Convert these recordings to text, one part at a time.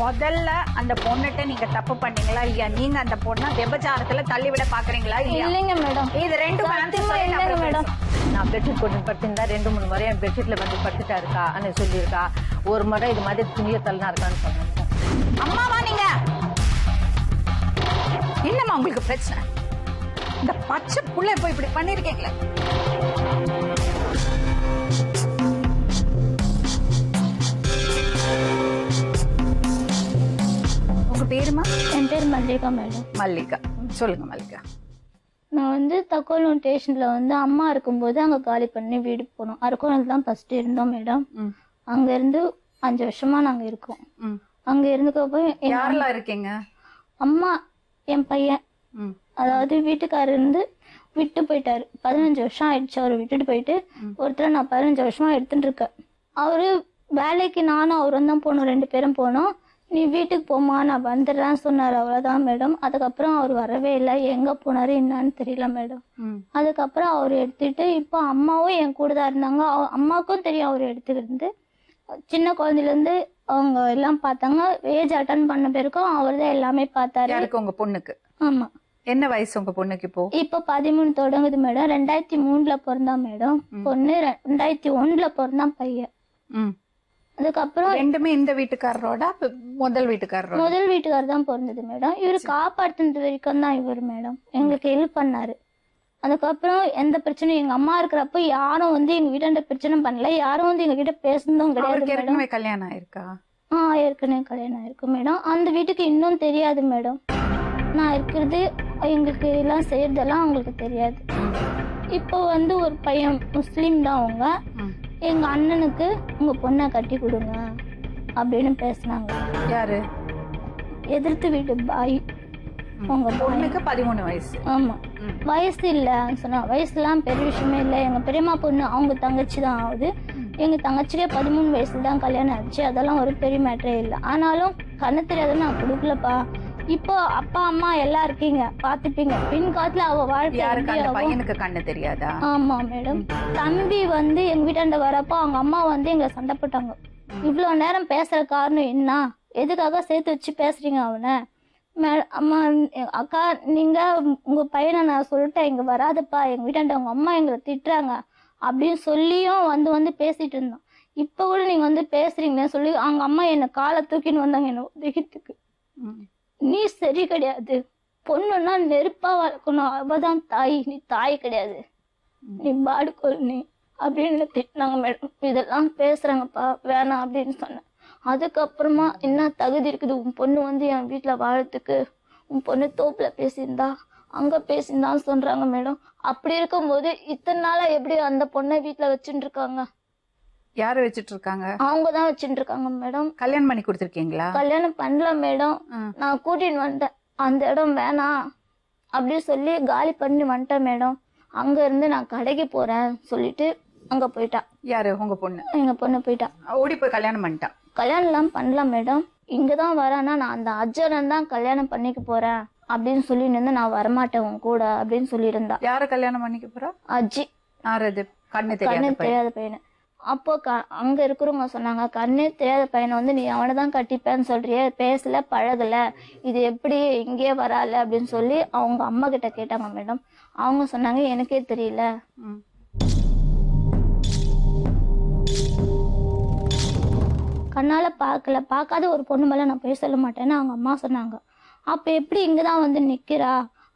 முதல்ல அந்த பொண்ணுட்ட நீங்க தப்பு பண்ணீங்களா இல்லையா? நீங்க அந்த பொண்ணை விபச்சாரத்துல தள்ளிவிட பாக்குறீங்களா இல்லையா? இல்லைங்க மேடம். இது ரெண்டும் இல்லைங்க மேடம். நான் பெட்ஷீட் கொண்டு படுத்திருந்தா 2-3 முறை என் பெட்ஷீட்ல வந்து படுத்துட்டா இருக்கா அன்னு சொல்லியிருக்கா. ஒரு முறை இது மாதிரி துணிய தள்ளனா இருக்கான்னு சொன்னேன். அம்மாவா நீங்க? என்னம்மா உங்களுக்கு பிரச்சனை? இந்த பச்சை புள்ள போய் இப்படி பண்ணிருக்கீங்களே. உங்க பேருமா? என் பேர் மல்லிகா மேடம். மல்லிகா. சொல்லுங்க மல்லிகா. நான் வந்து தக்கோலம் ஸ்டேஷன்ல வந்து அம்மா இருக்கும்போது அங்க காலி பண்ணி வீடு போனோம். அரக்கோணத்துல தான் ஃபர்ஸ்ட் இருந்தோம் மேடம். அங்க இருந்து 5 வருஷமா நாங்க இருக்கோம். அங்க இருந்துக்கப்போ யாரெல்லாம் இருக்கீங்க? அம்மா, என் பையன், அதாவது வீட்டுக்காரர் இருந்து விட்டு போயிட்டாரு. 15 வருஷம் ஆயிடுச்சு அவரை விட்டுட்டு போயிட்டு. ஒருத்தர் நான் 15 வருஷமா எடுத்துட்டு இருக்கேன். அவரு வேலைக்கு நானும் அவரும் தான் போனோம், 2 பேரும் போனோம். நீ வீட்டுக்கு போமா நான் வந்துடுறேன்னு சொன்னார், அவ்வளவுதான் மேடம். அதுக்கப்புறம் அவர் வரவே இல்லை. எங்க போனாரு என்னன்னு தெரியல மேடம். அதுக்கப்புறம் அவர் எடுத்துட்டு இப்போ அம்மாவும் என் கூட தான் இருந்தாங்க. அம்மாவுக்கும் தெரியும் அவர் எடுத்துக்கிட்டு. சின்ன குழந்தையில இருந்து அவங்க எல்லாம் பார்த்தாங்க. ஏஜ் அட்டன் பண்ண பிறகும் அவர் தான் எல்லாமே பார்த்தாரு. யாருக்கு? உங்க பொண்ணுக்கு? ஆமா. என்ன வயசு உங்க பொண்ணுக்கு இப்போ? இப்போ 13 தொடங்குது மேடம். 2003ல பிறந்தா மேடம் பொண்ணு. 2001ல பிறந்தான் பையன். அதுக்கப்புறம் ரெண்டுமே இந்த வீட்டுக்காரரோட முதல் வீட்டுக்காரரோட? முதல் வீட்டுக்காரர் தான் பிறந்தது மேடம். இவரு காப்பாற்றுனது வரைக்கும் தான் இவர் மேடம் எங்களுக்கு ஹெல்ப் பண்ணாரு. அதுக்கப்புறம் எந்த பிரச்சனையும் எங்க அம்மா இருக்கிறப்ப யாரும் வந்து எங்க வீட்டாண்ட பிரச்சனை பண்ணல. யாரும் வந்து எங்க கிட்ட பேசுனதும் கிடையாது. ஏற்கனவே கல்யாணம் ஆயிருக்கா? ஏற்கனவே கல்யாணம் ஆயிருக்கு மேடம். அந்த வீட்டுக்கு இன்னும் தெரியாது மேடம். நான் இருக்கிறது எங்களுக்கு எல்லாம் செய்யறதெல்லாம் அவங்களுக்கு தெரியாது. இப்போ வந்து ஒரு பையன் முஸ்லீம் தான் அவங்க. எங்க அண்ணனுக்கு உங்க பொண்ணை கட்டி கொடுங்க அப்படின்னு பேசினாங்க. யாரு? எதிர்த்து வீட்டு பாய். உங்க பொண்ணுக்கு 13 வயசு? ஆமா. வயசு இல்ல சொன்னா வயசுலாம் பெரிய விஷயமே இல்லை. எங்க பெரியம்மா பொண்ணு அவங்க தங்கச்சி தான் ஆகுது. எங்க தங்கச்சிக்கே 13 வயசுல தான் கல்யாணம் ஆச்சு. அதெல்லாம் ஒரு பெரிய மேட்டரே இல்லை. ஆனாலும் கண்ணு தெரியாத நான் கொடுக்கலப்பா. இப்போ அப்பா அம்மா எல்லாம் இருக்கீங்க, பாத்துப்பீங்க. பின் காலத்துல அவ வாழ்க்கை. பையனுக்கு கண்ணு தெரியாதா? ஆமா மேடம். தம்பி வந்து எங்க வீட்டாண்ட வரப்போ அவங்க அம்மா வந்து எங்களை சண்டை போட்டாங்க. இவ்வளவு நேரம் பேசுற காரணம் என்ன? எதுக்காக சேர்த்து வச்சு பேசுறீங்க அவனை? அம்மா, அக்கா நீங்க உங்க பையனை நான் சொல்லிட்டேன் இங்க வராதப்பா, எங்க வீட்டாண்ட அவங்க அம்மா எங்களை திட்டுறாங்க அப்படின்னு சொல்லியும் வந்து பேசிட்டு இருந்தோம். இப்ப கூட நீங்க வந்து பேசுறீங்களேன்னு சொல்லி அவங்க அம்மா என்னை காலை தூக்கின்னு வந்தாங்க என்ன உதவித்துக்கு. நீ சரி கிடையாது, பொண்ணுன்னா நெருப்பா வளர்க்கணும், அவதான் தாய், நீ தாய் கிடையாது, நீ பாடுக்கொள் நீ அப்படின்னு திட்டினாங்க மேடம். இதெல்லாம் பேசுறாங்கப்பா வேணாம் அப்படின்னு சொன்னேன். அதுக்கப்புறமா என்ன தகுதி இருக்குது உன் பொண்ணு வந்து என் வீட்டுல வாழறதுக்கு? உன் பொண்ணு தோப்புல பேசியிருந்தா அங்க பேசியிருந்தான்னு சொல்றாங்க மேடம். அப்படி இருக்கும்போது இத்தனை நாளா எப்படி அந்த பொண்ணை வீட்டுல வச்சுட்டு இருக்காங்க? யாரு வச்சுட்டு இருக்காங்க? அவங்கதான் வச்சுட்டு இருக்காங்க மேடம். கல்யாணம் பண்ணி கொடுத்துருக்கீங்களா? கல்யாணம் பண்ணல மேடம். நான் கூட்டின்னு வந்துட்டேன். அந்த இடம் வேணாம் அப்படின்னு சொல்லி காலி பண்ணி வந்துட்டேன் மேடம். அங்க இருந்து நான் கடைக்கு போறேன் சொல்லிட்டு அங்க போயிட்டா. யாரு? உங்க பொண்ணு? எங்க பொண்ணு போயிட்டா. ஓடி போய் கல்யாணம் பண்ணிட்டா? கல்யாணம் எல்லாம் பண்ணலாம் மேடம். இங்கதான் வரானா நான் அந்த அர்ஜுனன் தான் கல்யாணம் பண்ணிக்க போறேன் அப்படின்னு சொல்லிட்டு இருந்து நான் வரமாட்டேன் உன் கூட அப்படின்னு சொல்லியிருந்தா. யாரு கல்யாணம் பண்ணிக்க போறா? அஜி. கண்ணு தெரியாத பையனை. அப்போ அங்க இருக்கிறவங்க சொன்னாங்க, கண்ணே தெரியாத பையனை வந்து நீ அவனை தான் கட்டிப்பேன்னு சொல்றிய, பேசல பழகல, இது எப்படி இங்கேயே வரால அப்படின்னு சொல்லி அவங்க அம்மா கிட்ட கேட்டாங்க மேடம். அவங்க சொன்னாங்க எனக்கே தெரியல. கண்ணால பார்க்காத ஒரு பொண்ணு மேல நான் போய் சொல்ல மாட்டேன்னு அவங்க அம்மா சொன்னாங்க. அப்ப எப்படி இங்கதான் வந்து நிக்கிறா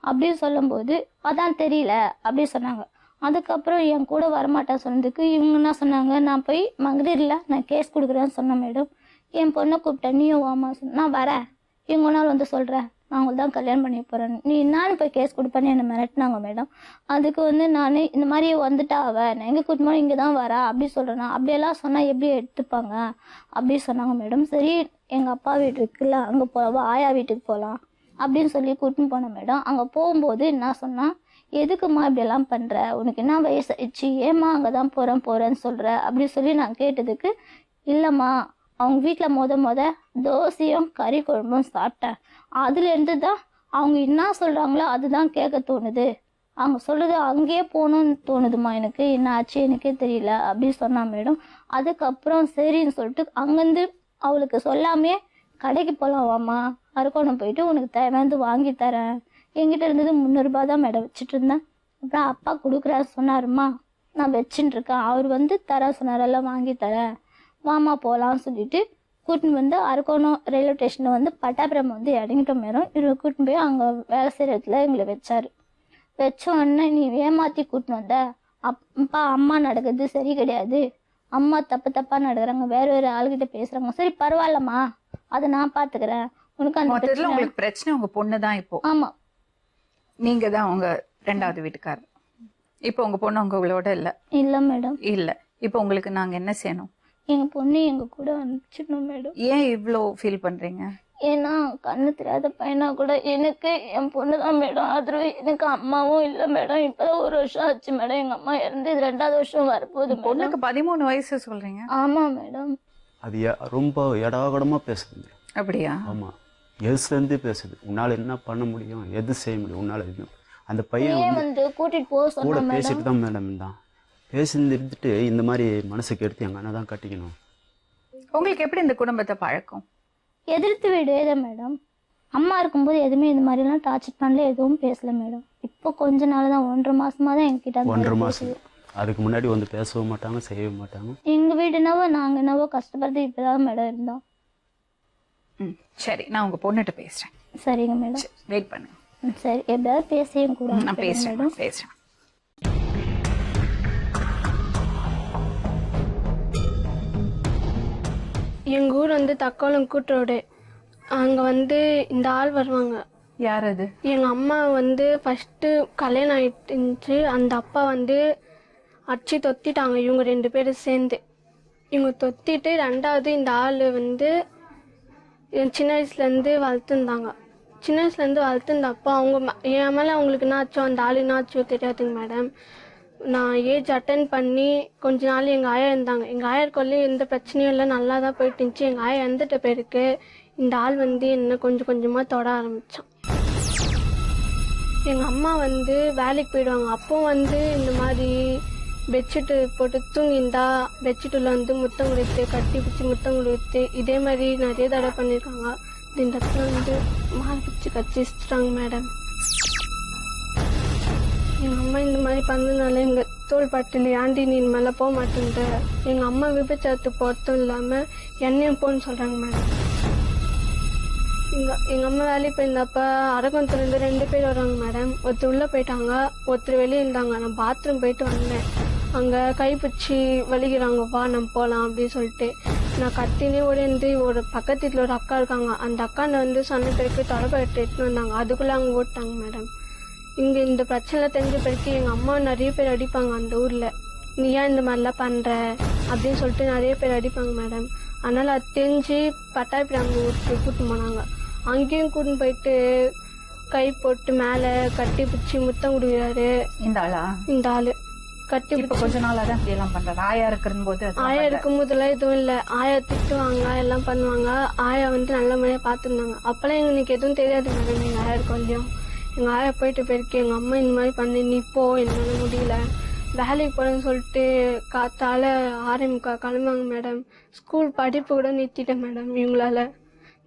அப்படின்னு சொல்லும் போது அதான் தெரியல அப்படி சொன்னாங்க. அதுக்கப்புறம் என் கூட வரமாட்டேன் சொன்னதுக்கு இவங்க என்ன சொன்னாங்க, நான் போய் மகளிர்ல நான் கேஸ் கொடுக்குறேன்னு சொன்னேன் மேடம். என் பொண்ணை கூப்பிட்டேன், நீயும் வாமா சொன்ன. நான் வரேன், இவங்க நாள் வந்து சொல்றேன் நான் உங்களுக்கு தான் கல்யாணம் பண்ணி போறேன், நீ என்னான்னு போய் கேஸ் கொடுப்பேன்னு என்னை மிரட்டினாங்க மேடம். அதுக்கு வந்து நான் இந்த மாதிரி வந்துட்டா அவ நான் எங்க கூட்டணும் இங்கே தான் வரா அப்படி சொல்றேன்னா, அப்படியெல்லாம் சொன்னா எப்படி எடுத்துப்பாங்க அப்படி சொன்னாங்க மேடம். சரி எங்க அப்பா வீட்டு இருக்குல்ல அங்க போவா, ஆயா வீட்டுக்கு போகலாம் அப்படின்னு சொல்லி கூட்டின்னு போனேன் மேடம். அங்க போகும்போது என்ன சொன்னா, எதுக்குமா இப்படியெல்லாம் பண்ற, உனக்கு என்ன வயசு ஆயிடுச்சு, ஏமா அங்கதான் போறேன்னு சொல்ற அப்படி சொல்லி நான் கேட்டதுக்கு, இல்லம்மா அவங்க வீட்டுல முத தோசையும் கறி குழம்பும் சாப்பிட்டேன், அதுல இருந்து தான் அவங்க என்ன சொல்றாங்களோ அதுதான் கேட்க தோணுது, அவங்க சொல்றது அங்கேயே போகணும்னு தோணுதுமா, எனக்கு என்ன ஆச்சு எனக்கே தெரியல அப்படி சொன்னா மேடம். அதுக்கப்புறம் சரின்னு சொல்லிட்டு அங்கிருந்து அவளுக்கு சொல்லாமே கடைக்கு போகலாம் வாம்மா, அரக்கோணம் போயிட்டு உனக்கு தேவையானது வாங்கி தரேன். என்கிட்ட இருந்தது 300 ரூபாய் தான் மேடம் வச்சுட்டு இருந்தேன். அப்புறம் அப்பா கொடுக்குறாரு சொன்னாருமா, நான் வச்சுட்டு இருக்கேன். அவர் வந்து தர சொன்னார், எல்லாம் வாங்கி தரேன், வாமா போகலான்னு சொல்லிட்டு கூட்டின்னு வந்து அரக்கோணம் ரயில்வே ஸ்டேஷனில் வந்து பட்டாபிரம் வந்து இறங்கிட்டோம் மேடம். இவர் கூட்டின்னு போய் அங்கே வேலை செய்கிற இடத்துல எங்களை வச்சார். வச்ச உடனே நீ ஏமாற்றி கூட்டின்னு வந்த, அப்பா அம்மா நடக்குது சரி கிடையாது, அம்மா தப்பாக நடக்கிறாங்க, வேற வேறு ஆளுகிட்ட பேசுகிறாங்க, சரி பரவாயில்லம்மா அதை நான் பார்த்துக்கிறேன், உனக்கு அந்த மொத்தத்துல பிரச்சனை. உங்களுக்கு பிரச்சனை உங்க பொண்ணு தான். இப்போ ஆமாம், நீங்க தான் உங்க 2வது வீட்டுக்காரர். இப்போ உங்க பொண்ணு உங்களோட இல்ல. இல்லை மேடம். இல்ல, இப்போ உங்களுக்கு நாங்க என்ன செய்யணும்? எங்கள் பொண்ணு எங்கள் கூட அனுப்பிச்சிடணும் மேடம். ஏன் இவ்ளோ ஃபீல் பண்றீங்க? ஏன்னா கண்ணு தெரியாத பையனா கூட எனக்கு என் பொண்ணு தான் மேடம். அது எனக்கு அம்மாவும் இல்லை மேடம். இப்போதான் 1 வருஷம் ஆச்சு மேடம், எங்கள் அம்மா இறந்து. இது 2வது வருஷம் வரப்போகுது மேடம். பொண்ணுக்கு 13 வயசு சொல்றீங்க? ஆமாம் மேடம். அது ரொம்ப எடாகடமாக பேசுதுங்க. அப்படியா? ஆமாம், எதுலேருந்து பேசுது. உன்னால் என்ன பண்ண முடியும், எது செய்ய முடியும் உன்னால் எதுவும். அந்த பையன் ஏன் வந்து கூட்டிட்டு போக கூட சொன்னா மேடம். பேசிட்டு தான் மேடம் இருந்தான். பேசிட்டு இருந்துட்டு இந்த மாதிரி மனசுக்கு எடுத்து எங்கள் அண்ணன் தான் கட்டிக்கணும். உங்களுக்கு எப்படி இந்த குடும்பத்தை பழக்கம்? எதிர்த்து வீடு தான் மேடம். அம்மா இருக்கும்போது எதுவுமே இந்த மாதிரிலாம் டார்ச்சர் பண்ணல, எதுவும் பேசல மேடம். இப்போ கொஞ்ச நாள் தான், 1.5 மாசமா தான் என்கிட்ட அந்த 1.5 மாதிரி மாதம். பேசுது. அதுக்கு முன்னாடி வந்து பேசவும் மாட்டாங்க, செய்யவும் மாட்டாங்க. எங்கள் வீடுனாவோ நாங்கள் என்னவோ கஷ்டப்படுறது இப்போ தான் மேடம் இருந்தோம். சரி, நான் உங்க பொண்ணுகிட்ட பேசுறேன். சரிங்க மேடம். வெயிட் பண்ணுங்க. சரி, எப்படியாவது பேசியும் கூட நான் பேசுறேன் பேசுறேன். எங்கள் ஊர் வந்து தக்கோலம் கூட்டுரோடு. அங்கே வந்து இந்த ஆள் வருவாங்க. யார் அது? எங்கள் அம்மா வந்து ஃபஸ்ட்டு கல்யாணம் ஆகிட்டுருந்துச்சு. அந்த அப்பா வந்து அடிச்சு தொத்திட்டாங்க இவங்க 2 பேரும் சேர்ந்து. இவங்க தொத்திட்டு 2வது இந்த ஆள் வந்து சின்ன வயசுலேருந்து வளர்த்துருந்தாங்க. சின்ன வயசுலேருந்து வளர்த்துருந்தப்போ என் மேலே அவங்களுக்கு என்னாச்சோ, அந்த ஆள் என்னாச்சோ தெரியாதுங்க மேடம். நான் ஏஜ் அட்டன் பண்ணி கொஞ்ச நாள் எங்கள் ஆயா இருந்தாங்க. எங்கள் ஆயாருக்குள்ளே எந்த பிரச்சனையும் இல்லை, நல்லா தான் போயிட்டு இருந்துச்சு. எங்கள் ஆயா இறந்துட்ட பேருக்கு இந்த ஆள் வந்து என்ன கொஞ்சம் கொஞ்சமாக தொட ஆரம்பித்தான். எங்கள் அம்மா வந்து வேலைக்கு போயிடுவாங்க. அப்போ வந்து இந்த மாதிரி பெட்ஷீட்டு போட்டு தூங்கியிருந்தா பெட்ஷீட்டில் வந்து முத்தம் கொடுத்து, கட்டி பிடிச்சி முத்தம் கொடுத்து, இதே மாதிரி நிறைய தடவை பண்ணியிருக்காங்க. இந்த இடத்துல வந்து மாறு பிடிச்சி கச்சிட்டாங்க மேடம். எங்கள் அம்மா இந்த மாதிரி பண்ணதுனால எங்கள் தோல் பட்டில் ஆண்டி நீ மேலே போக மாட்டேன்ற. எங்கள் அம்மா விபச்சாரத்து போகிறதும் இல்லாமல் என்னையும் போன்னு சொல்கிறாங்க மேடம். எங்கள் அம்மா வேலைக்கு போயிருந்தப்ப அரக்கோணத்துலேருந்து 2 பேர் வராங்க மேடம். ஒருத்தர் உள்ளே போயிட்டாங்க, ஒருத்தர் வெளியே இருந்தாங்க. நான் பாத்ரூம் போயிட்டு வந்தேன். அங்கே கைப்பிடிச்சி வலிக்கிறாங்க, வா நம்ம போகலாம் அப்படின்னு சொல்லிட்டு. நான் கத்தினே ஓடிந்து ஒரு பக்கத்து வீட்டில் ஒரு அக்கா இருக்காங்க. அந்த அக்காண்ட வந்து சொன்ன பிறகு தொலைபேட்டு எடுத்துன்னு வந்தாங்க. அதுக்குள்ளே அவங்க ஓட்டாங்க மேடம். இங்கே இந்த பிரச்சனை தெரிஞ்ச பிறகு எங்கள் அம்மா நிறைய பேர் அடிப்பாங்க அந்த ஊரில். நீ ஏன் இந்த மாதிரிலாம் பண்ணுற அப்படின்னு சொல்லிட்டு நிறைய பேர் அடிப்பாங்க மேடம். அதனால் அது தெரிஞ்சு பட்டாபிராம ஊருக்கு கூட்டின்னு போனாங்க. அங்கேயும் கூட்டின்னு போயிட்டு கை போட்டு மேலே கட்டி பிடிச்சி முத்தம் கொடுக்குறாரு இந்த ஆளா? இந்த ஆள் கட்டி இப்ப பிடிச்சி. கொஞ்ச நாளா தான் இப்படி எல்லாம் பண்றாரு. ஆயா இருக்கிற போது ஆயா இருக்கும்போதெல்லாம் எதுவும் இல்லை. ஆயா திட்டுவாங்க, எல்லாம் பண்ணுவாங்க. ஆயா வந்து நல்ல முறையாக பார்த்துருந்தாங்க. அப்போல்லாம் எங்களுக்கு எதுவும் தெரியாது மேடம். எங்கள் ஆயா இருக்கும் இல்லையும் எங்கள் ஆயா போயிட்டு போயிருக்கு. எங்கள் அம்மா இந்த மாதிரி பண்ணி நீ போ, என்னால் முடியல, வேலைக்கு போகிறேன்னு சொல்லிட்டு காத்தால 6:45 கிளம்புவாங்க மேடம். ஸ்கூல் படிப்பு கூட நிறுத்திட்டேன் மேடம் இவங்களால.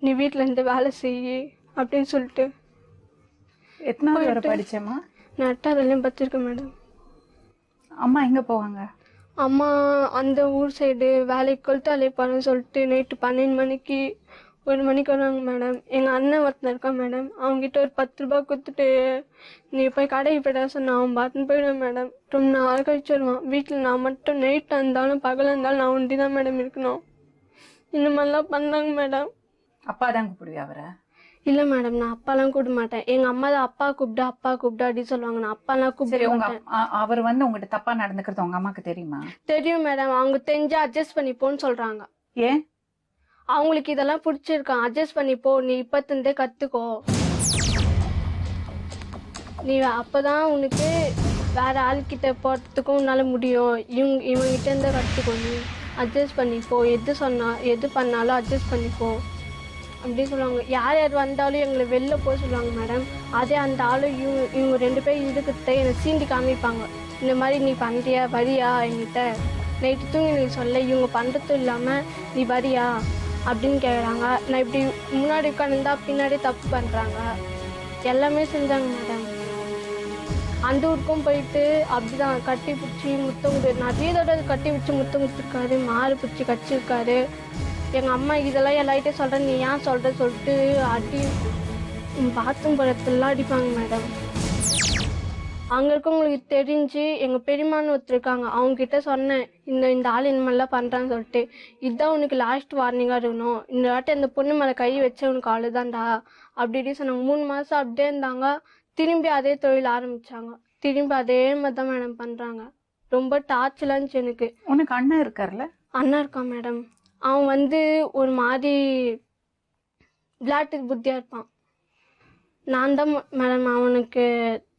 நீ வீட்டில் இருந்து வேலை செய்யி அப்படின்னு சொல்லிட்டு. எத்தனாவது வரை படிச்சேம்மா? நான் 8வதுலேயும் படிச்சிருக்கேன் மேடம். அம்மா எங்க போவாங்க? அம்மா அந்த ஊர் சைடு வேலைக்கு கொளுத்தாலே போகிறேன்னு சொல்லிட்டு நைட்டு 12 மணிக்கு 1 மணிக்கு வருவாங்க மேடம். எங்கள் அண்ணன் ஒருத்தன் இருக்கான் மேடம். அவங்ககிட்ட ஒரு 10 ரூபா கொடுத்துட்டு நீ போய் கடைக்கு போய்டா சொன்ன அவன் பார்த்துன்னு போயிடுவேன் மேடம். ரொம்ப நாள் கழிச்சு வருவான். வீட்டில் நான் மட்டும் நைட்டாக இருந்தாலும் பகலாக இருந்தாலும் நான் ஒண்டி தான் மேடம் இருக்கணும். இந்த மாதிரிலாம் பண்ணாங்க மேடம். அப்பா தான் கூப்பிடுவியா அவரை? இல்லை மேடம், நான் அப்பாலாம் கூப்பிட மாட்டேன். எங்கள் அம்மா தான் அப்பா கூப்பிடு அப்படின்னு சொல்லுவாங்க. நான் அப்பாலாம் சரி, கூப்பிட உங்க மாட்டேன். அவர் வந்து உங்ககிட்ட தப்பா நடந்துக்கிறது உங்க அம்மாக்கு தெரியுமா? தெரியும் மேடம். அவங்க தெரிஞ்சு அட்ஜஸ்ட் பண்ணிப்போன்னு சொல்கிறாங்க. ஏன்? அவங்களுக்கு இதெல்லாம் பிடிச்சிருக்கான். அட்ஜஸ்ட் பண்ணிப்போ, நீ இப்போத்துலேருந்தே கற்றுக்கோ, நீ அப்போதான் உனக்கு வேற ஆள்கிட்ட போகிறதுக்கும் உன்னால முடியும். இவங்கிட்ட இருந்தே கற்றுக்கோ, நீ அட்ஜஸ்ட் பண்ணிப்போ, எது பண்ணாலும் அட்ஜஸ்ட் பண்ணிப்போ அப்படின்னு சொல்லுவாங்க. யார் யார் வந்தாலும் எங்களை வெளில போக சொல்லுவாங்க மேடம். அதே அந்த ஆளும் இவங்க 2 பேர் இருக்கிறத என்னை சீண்டி காமிப்பாங்க. இந்த மாதிரி நீ பண்ணுறியா, வரியா என்கிட்ட நைட்டு தூங்கி நீ சொல்ல, இவங்க பண்ணுறதும் இல்லாமல் நீ வரியா அப்படின்னு கேட்குறாங்க. நான் இப்படி முன்னாடி உட்காந்துருந்தா பின்னாடி தப்பு பண்ணுறாங்க. எல்லாமே செஞ்சாங்க மேடம். அந்த ஊருக்கும் போயிட்டு அப்படிதான் கட்டி பிடிச்சி முத்தம் கொடு நிறைய தடவை கட்டி பிடிச்சி முத்தம் கொடுத்துருக்காரு, மாறு பிடிச்சி கடிச்சிருக்காரு. எங்கள் அம்மா இதெல்லாம் எல்லார்ட்டையும் சொல்கிறேன், நீ ஏன் சொல்கிற சொல்லிட்டு அடி பாத்ரூம் படத்துலாம் அடிப்பாங்க மேடம். அங்கே இருக்கவங்களுக்கு தெரிஞ்சு எங்கள் பெரியம்மான்னு ஒருத்தருக்காங்க, அவங்கக்கிட்ட சொன்னேன் இந்த ஆள் இந்த மாதிரிலாம் பண்ணுறான்னு சொல்லிட்டு. இதுதான் உனக்கு லாஸ்ட் வார்னிங்காக இருக்கணும், இந்த வாட்டி அந்த பொண்ணு மேலே கை வச்ச உனக்கு அவ்வளோதான்டா அப்படி இப்படி சொன்னாங்க. 3 மாதம் அப்படியே இருந்தாங்க. திரும்பி அதே தொழில் ஆரம்பித்தாங்க. திரும்பி அதே மாதிரி தான் மேடம் பண்ணுறாங்க. ரொம்ப டார்ச்சலாக இருந்துச்சு எனக்கு. உனக்கு அண்ணன் இருக்கார்ல? அண்ணா இருக்கான் மேடம். அவன் வந்து ஒரு மாதிரி விளையாட்டுக்கு புத்தியாக இருப்பான். நான் தான் மேடம் அவனுக்கு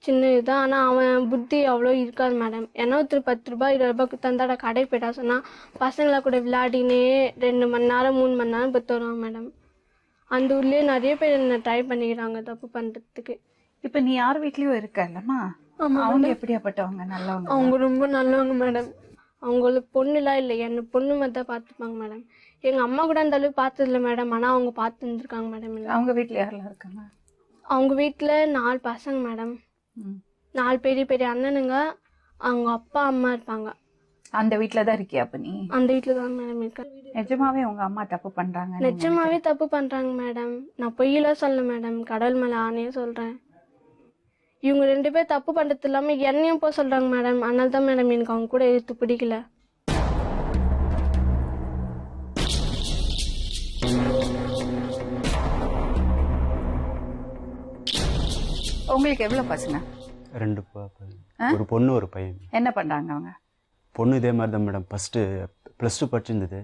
சின்ன இதுதான். ஆனால் அவன் புத்தி அவ்வளோ இருக்காது மேடம். ஏன்னா ஒருத்தர் 10 ரூபாய் 20 ரூபாய்க்கு தந்தாடா கடை போயிட்டா சொன்னால் பசங்களை கூட விளையாடினே 2 மணி நேரம் 3 மணி நேரம் பத்து வருவாங்க மேடம். அந்த ஊர்லேயே நிறைய பேர் என்ன ட்ரை பண்ணிக்கிறாங்க தப்பு பண்ணுறதுக்கு. இப்ப நீ யார் வீட்லயும் இருக்கல்லம்மா? அவங்க எப்படியாப்பட்டவங்க? நல்லவங்க? அவங்க ரொம்ப நல்லவங்க மேடம். அவங்களுக்கு பொண்ணுலாம் இல்லை, என்ன பொண்ணு மாதிரி தான் பார்த்துப்பாங்க மேடம். எங்கள் அம்மா கூட அந்த அளவுக்கு பார்த்ததில்ல மேடம், ஆனால் அவங்க பார்த்து இருந்திருக்காங்க மேடம். அவங்க வீட்டுல யாரெல்லாம் இருக்காங்க? அவங்க வீட்டில் 4 பசங்க மேடம். 4 பெரிய பெரிய அண்ணனுங்க. அவங்க அப்பா அம்மா இருப்பாங்க. அந்த வீட்டுல தான் இருக்கியா அப்ப நீ? அந்த வீட்டில் தான் மேடம் இருக்கேன். நிஜமாவே உங்க அம்மா தப்பு பண்றாங்க? நிஜமாவே தப்பு பண்ணுறாங்க மேடம். நான் பொய்யெல்லாம் சொல்ல மேடம், கடவுள் மேலே ஆணையே சொல்கிறேன். இவங்க 2 பேர் தப்பு பண்ணுறது இல்லாமல் என்னையும் போக சொல்கிறாங்க மேடம். அதனால தான் மேடம் எனக்கு அவங்க கூட எடுத்து பிடிக்கல. உங்களுக்கு எவ்வளவு பசங்க? 2 ஒரு பொண்ணு ஒரு பையன். என்ன பண்றாங்க அவங்க? பொண்ணு இதே மாதிரி தான் மேடம், ஃபஸ்ட்டு +2 படிச்சிருந்தது.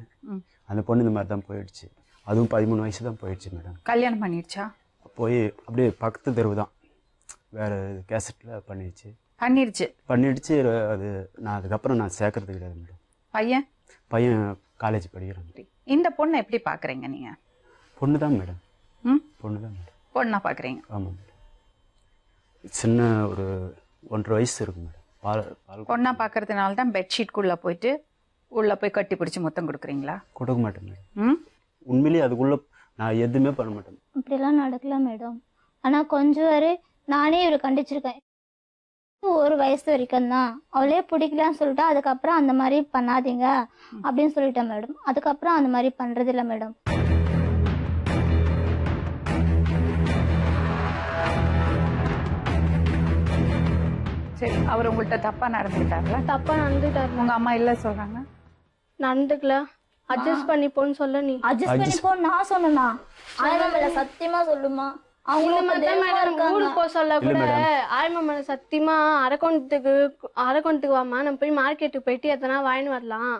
அந்த பொண்ணு இந்த மாதிரி தான் போயிடுச்சு. அதுவும் 13 வயசு தான் போயிடுச்சு மேடம். கல்யாணம் பண்ணிடுச்சா? போய் அப்படியே பக்கத்து தெருவு தான், வேறு கேசட்டில் பண்ணிடுச்சு. அது நான் அதுக்கப்புறம் நான் சேர்க்கறது கிடையாது மேடம். பையன் காலேஜ் படிக்கிறான். இந்த பொண்ணை எப்படி பார்க்குறீங்க நீங்கள்? பொண்ணு தான் மேடம். பொண்ணு தான் மேடம். பொண்ணா பார்க்குறீங்க? ஆமாம் மேடம். சின்ன ஒரு 1.5 வயசு இருக்கும் மேடம். பொண்ணா பார்க்கறதுனால தான் பெட்ஷீட்குள்ளே போயிட்டு உள்ளே போய் கட்டி பிடிச்சி முத்தம் கொடுக்குறீங்களா? கொடுக்க மாட்டேன் மேடம். உண்மையிலேயே அதுக்குள்ளே நான் எதுவுமே பண்ண மாட்டேன். இப்படிலாம் நடக்கல மேடம். ஆனால் கொஞ்சம் வரை நானே இவரை கண்டிச்சிருக்கேன். 1 வயசு வரைக்கும் தான், அவளே பிடிக்கலான்னு சொல்லிட்டா அதுக்கப்புறம் அந்த மாதிரி பண்ணாதீங்க அப்படின்னு சொல்லிட்டேன் மேடம். அதுக்கப்புறம் அந்த மாதிரி பண்ணுறது இல்லை மேடம். சரி, அவர் உங்கள்கிட்ட தப்பா நடந்துக்கிட்டாங்களா? தப்பாக நடந்துட்டாரு. உங்க அம்மா இல்லை சொல்றாங்க? நடந்துக்கல, அட்ஜஸ்ட் பண்ணிப்போன்னு சொல்ல. நீ அட்ஜஸ்ட் பண்ணிப்போ நான் சொன்னா ஆயிரம்ல சத்தியமா சொல்லுமா? ஊருக்கு போக சொல்ல கூட ஆயமாம சத்தியமா அரக்கோணத்துக்கு வாமா, நம்ம போய் மார்க்கெட்டுக்கு போயிட்டு எத்தனா வாங்கின்னு வரலாம்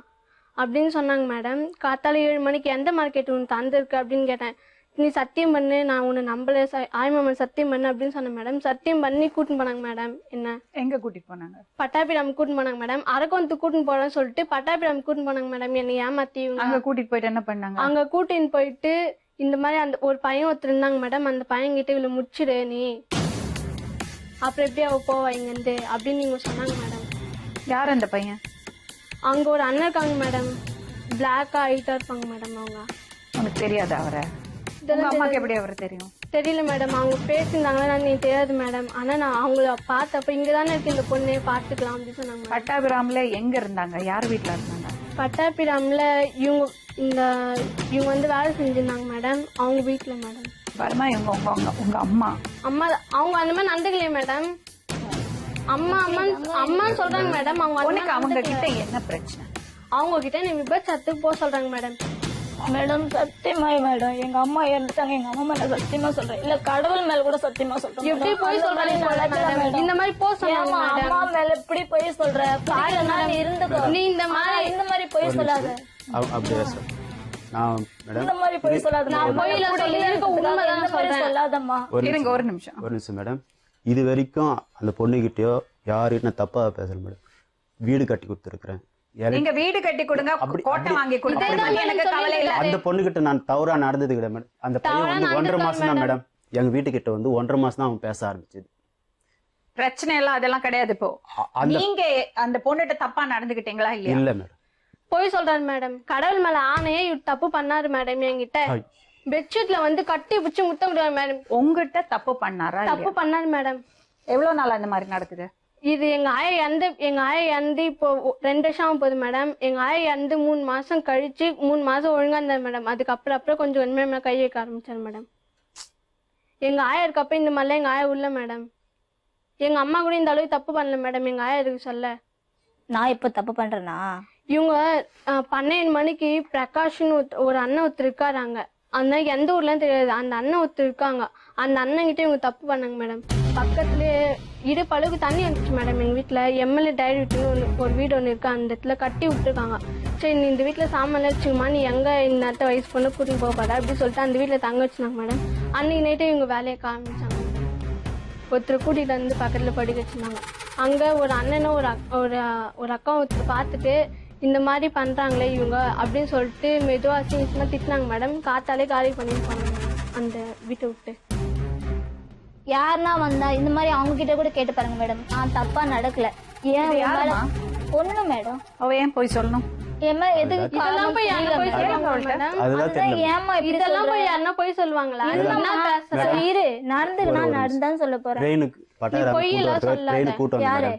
அப்படின்னு சொன்னாங்க மேடம். காத்தால 7 மணிக்கு எந்த மார்க்கெட் உனக்கு தந்திருக்கு அப்படின்னு கேட்டேன். நீ சத்தியம் பண்ணு, நான் உன்னை நம்பல, ஆயமாமன் சத்தியம் பண்ணு அப்படின்னு சொன்னேன் மேடம். சத்தியம் பண்ணி கூட்டின்னு போனாங்க மேடம். என்ன எங்க கூட்டிட்டு போனாங்க? பட்டாபிராம் கூட்டின்னு போனாங்க மேடம். அரக்கோணத்துக்கு கூட்டின்னு போறேன்னு சொல்லிட்டு பட்டாபிராம் கூட்டின்னு போனாங்க மேடம். என்னை ஏமாத்தி அங்க கூட்டிட்டு போயிட்டு என்ன பண்ணாங்க? அங்க கூட்டின்னு போயிட்டு இந்த மாதிரி அந்த ஒரு பையன் ஒருத்தர் இருந்தாங்க மேடம். அந்த பையன் கிட்ட இவ்வளவு முடிச்சிடு நீ, அப்புறம் எப்படி அவ போவா இங்கேருந்து அப்படின்னு நீங்க சொன்னாங்க மேடம். யார் அந்த பையன்? அங்க ஒரு அண்ணன் இருக்காங்க மேடம், பிளாக்கா ஹைட்டா இருப்பாங்க மேடம். அவங்க உனக்கு தெரியாதா அவரை? உங்க அம்மாக்கு எப்படி அவரை தெரியும்? தெரியல மேடம். அவங்க பேசியிருந்தாங்களா நீ தெரியாது மேடம். ஆனா நான் அவங்கள பார்த்தப்ப இங்கதானே இருக்கு இந்த பொண்ணே, பார்த்துக்கலாம் அப்படின்னு சொன்னாங்க. பட்டாபிராம்ல எங்க இருந்தாங்க? யார் வீட்டுல இருந்தாங்க? பட்டாபிராம்ல இவங்க வந்து வேலை செஞ்சிருந்தாங்க மேடம். அவங்க வீட்டுல மேடம். வருமா இவங்க உங்க அம்மா? அம்மா அவங்க அந்த மாதிரி நடந்துக்கலையே மேடம். அம்மா சொல்றாங்க மேடம். அவங்க கிட்ட என்ன பிரச்சனை? அவங்க கிட்ட நீ விபச்சாரத்துக்கு போக சொல்றாங்க மேடம். மேடம் சத்தியமா மேடம் எங்க அம்மா இறந்துட்டாங்க. எங்க அம்மா மேல சத்தியமா சொல்றேன், இல்ல கடவுள் மேல கூட சத்தியமா சொல்றேன். எப்படி போய் சொல்றேன்? இந்த மாதிரி போய் சொல்றாங்க அம்மா மேல எப்படி போய் சொல்ற? நீ இந்த மாதிரி போய் சொல்லாத. அப்படியே சார் நான் மேடம் இந்த மாதிரி போய் சொல்லாத. நான் போயில சொல்லிருக்க உண்மைதான் சொல்றேன். சொல்லாதம்மா. ஒரு நிமிஷம் மேடம். இது வரைக்கும் அந்த பொண்ணுகிட்டயோ யாரும் நான் தப்பா பேசல மேடம். வீடு கட்டி கொடுத்துருக்கிறேன். நீங்க வீடு கட்டி கொடுங்க, கோட்டை வாங்கி கொடுங்க, எனக்கு கவலை இல்ல. அந்த பொண்ணுகிட்ட நான் தவறா நடந்தது கிடையாது மேடம். அந்த பையன் வந்து 1.5 மாசம் தான் மேடம் எங்க வீட்டுக்கிட்ட வந்து 1.5 மாசம் தான் அவன் பேச ஆரம்பிச்சது. பிரச்சனை எல்லாம் அதெல்லாம் கிடையாது. இப்போ நீங்க அந்த பொண்ணுகிட்ட தப்பா நடந்துகிட்டீங்களா இல்லையா? இல்ல மேடம். போய் சொல்றாரு மேடம். கடவுள் மேல ஆணையே இவர் தப்பு பண்ணாரு மேடம். என்கிட்ட பெட்ஷீட்ல வந்து கட்டி பிடிச்சி முத்தம் விடுவாரு மேடம். உங்ககிட்ட தப்பு பண்ணாரா? தப்பு பண்ணாரு மேடம். எவ்வளவு நாள் அந்த மாதிரி நடக்குது? இது எங்க ஆயா இறந்து இப்போ 2 வருஷம் போகுது மேடம். எங்க ஆயா இறந்து 3 மாசம் கழிச்சு 3 மாசம் ஒழுங்கா இருந்தாரு மேடம். அதுக்கப்புறம் கொஞ்சம் கொஞ்சமா கை வைக்க ஆரம்பிச்சாரு மேடம். எங்க ஆயா இருக்கப்ப இந்த மாதிரிலாம் எங்க ஆயா உள்ள மேடம். எங்க அம்மா கூட இந்த அளவுக்கு தப்பு பண்ணல மேடம். எங்க ஆயா இருக்கு சொல்ல. நான் இப்போ தப்பு பண்றேனா? இவங்க 12 மணிக்கு பிரகாஷ்னு ஒரு அண்ணன் ஒருத்தர் இருக்காராங்க. அந்த எந்த ஊர்லன்னு தெரியாது. அந்த அண்ணன் ஒருத்தர் இருக்காங்க. அந்த அண்ணன் கிட்ட இவங்க தப்பு பண்ணாங்க மேடம். பக்கத்துலயே இடுப்பளவுக்கு தண்ணி வந்துச்சு மேடம். எங்க வீட்டுல எம்எல்ஏ டைரக்ட்னு ஒரு வீடு ஒன்று இருக்கு. அந்த இடத்துல கட்டி விட்டுருக்காங்க. சரி நீ இந்த வீட்டுல சாமான் வச்சுக்கமா, நீ எங்க இந்த நேரத்தை வயசு பொண்ணு கூட்டிட்டு போக போறா அப்படின்னு சொல்லிட்டு அந்த வீட்டுல தங்க வச்சுனாங்க மேடம். அன்னைக்கு நைட்டே இவங்க வேலையை ஆரம்பிச்சாங்க. ஒருத்தர் கூட்டிட்டு வந்து பக்கத்துல படிக்க வச்சிருந்தாங்க. அங்க ஒரு அண்ணனும் ஒரு அக்கா ஒருத்தர் பார்த்துட்டு இந்த மாதிரி பண்றாங்களே இவங்க அப்படின்னு சொல்லிட்டு மெதுவா அசிங்கமா திட்டினாங்க மேடம். காத்தாலே காலி பண்ணிருப்பாங்க அந்த வீட்டை விட்டு. யாருன்னா வந்தா இந்த மாதிரி அவங்க கிட்ட கூட கேட்டு பாருங்க மேடம். நான் தப்பா நடக்கல. ஏன் பொண்ணு மேடம். அவ ஏன் போய் சொல்லணும்? ஏமா எதுக்கு இதெல்லாம் போய் யாரா போய் சொல்லுவாங்க மேடம்? ஏமா இதெல்லாம் போய் யாரா போய் சொல்லுவாங்களா? இரு நடந்தான்னு சொல்ல போறேன். பொய்யெல்லாம் சொல்லாத. யாரு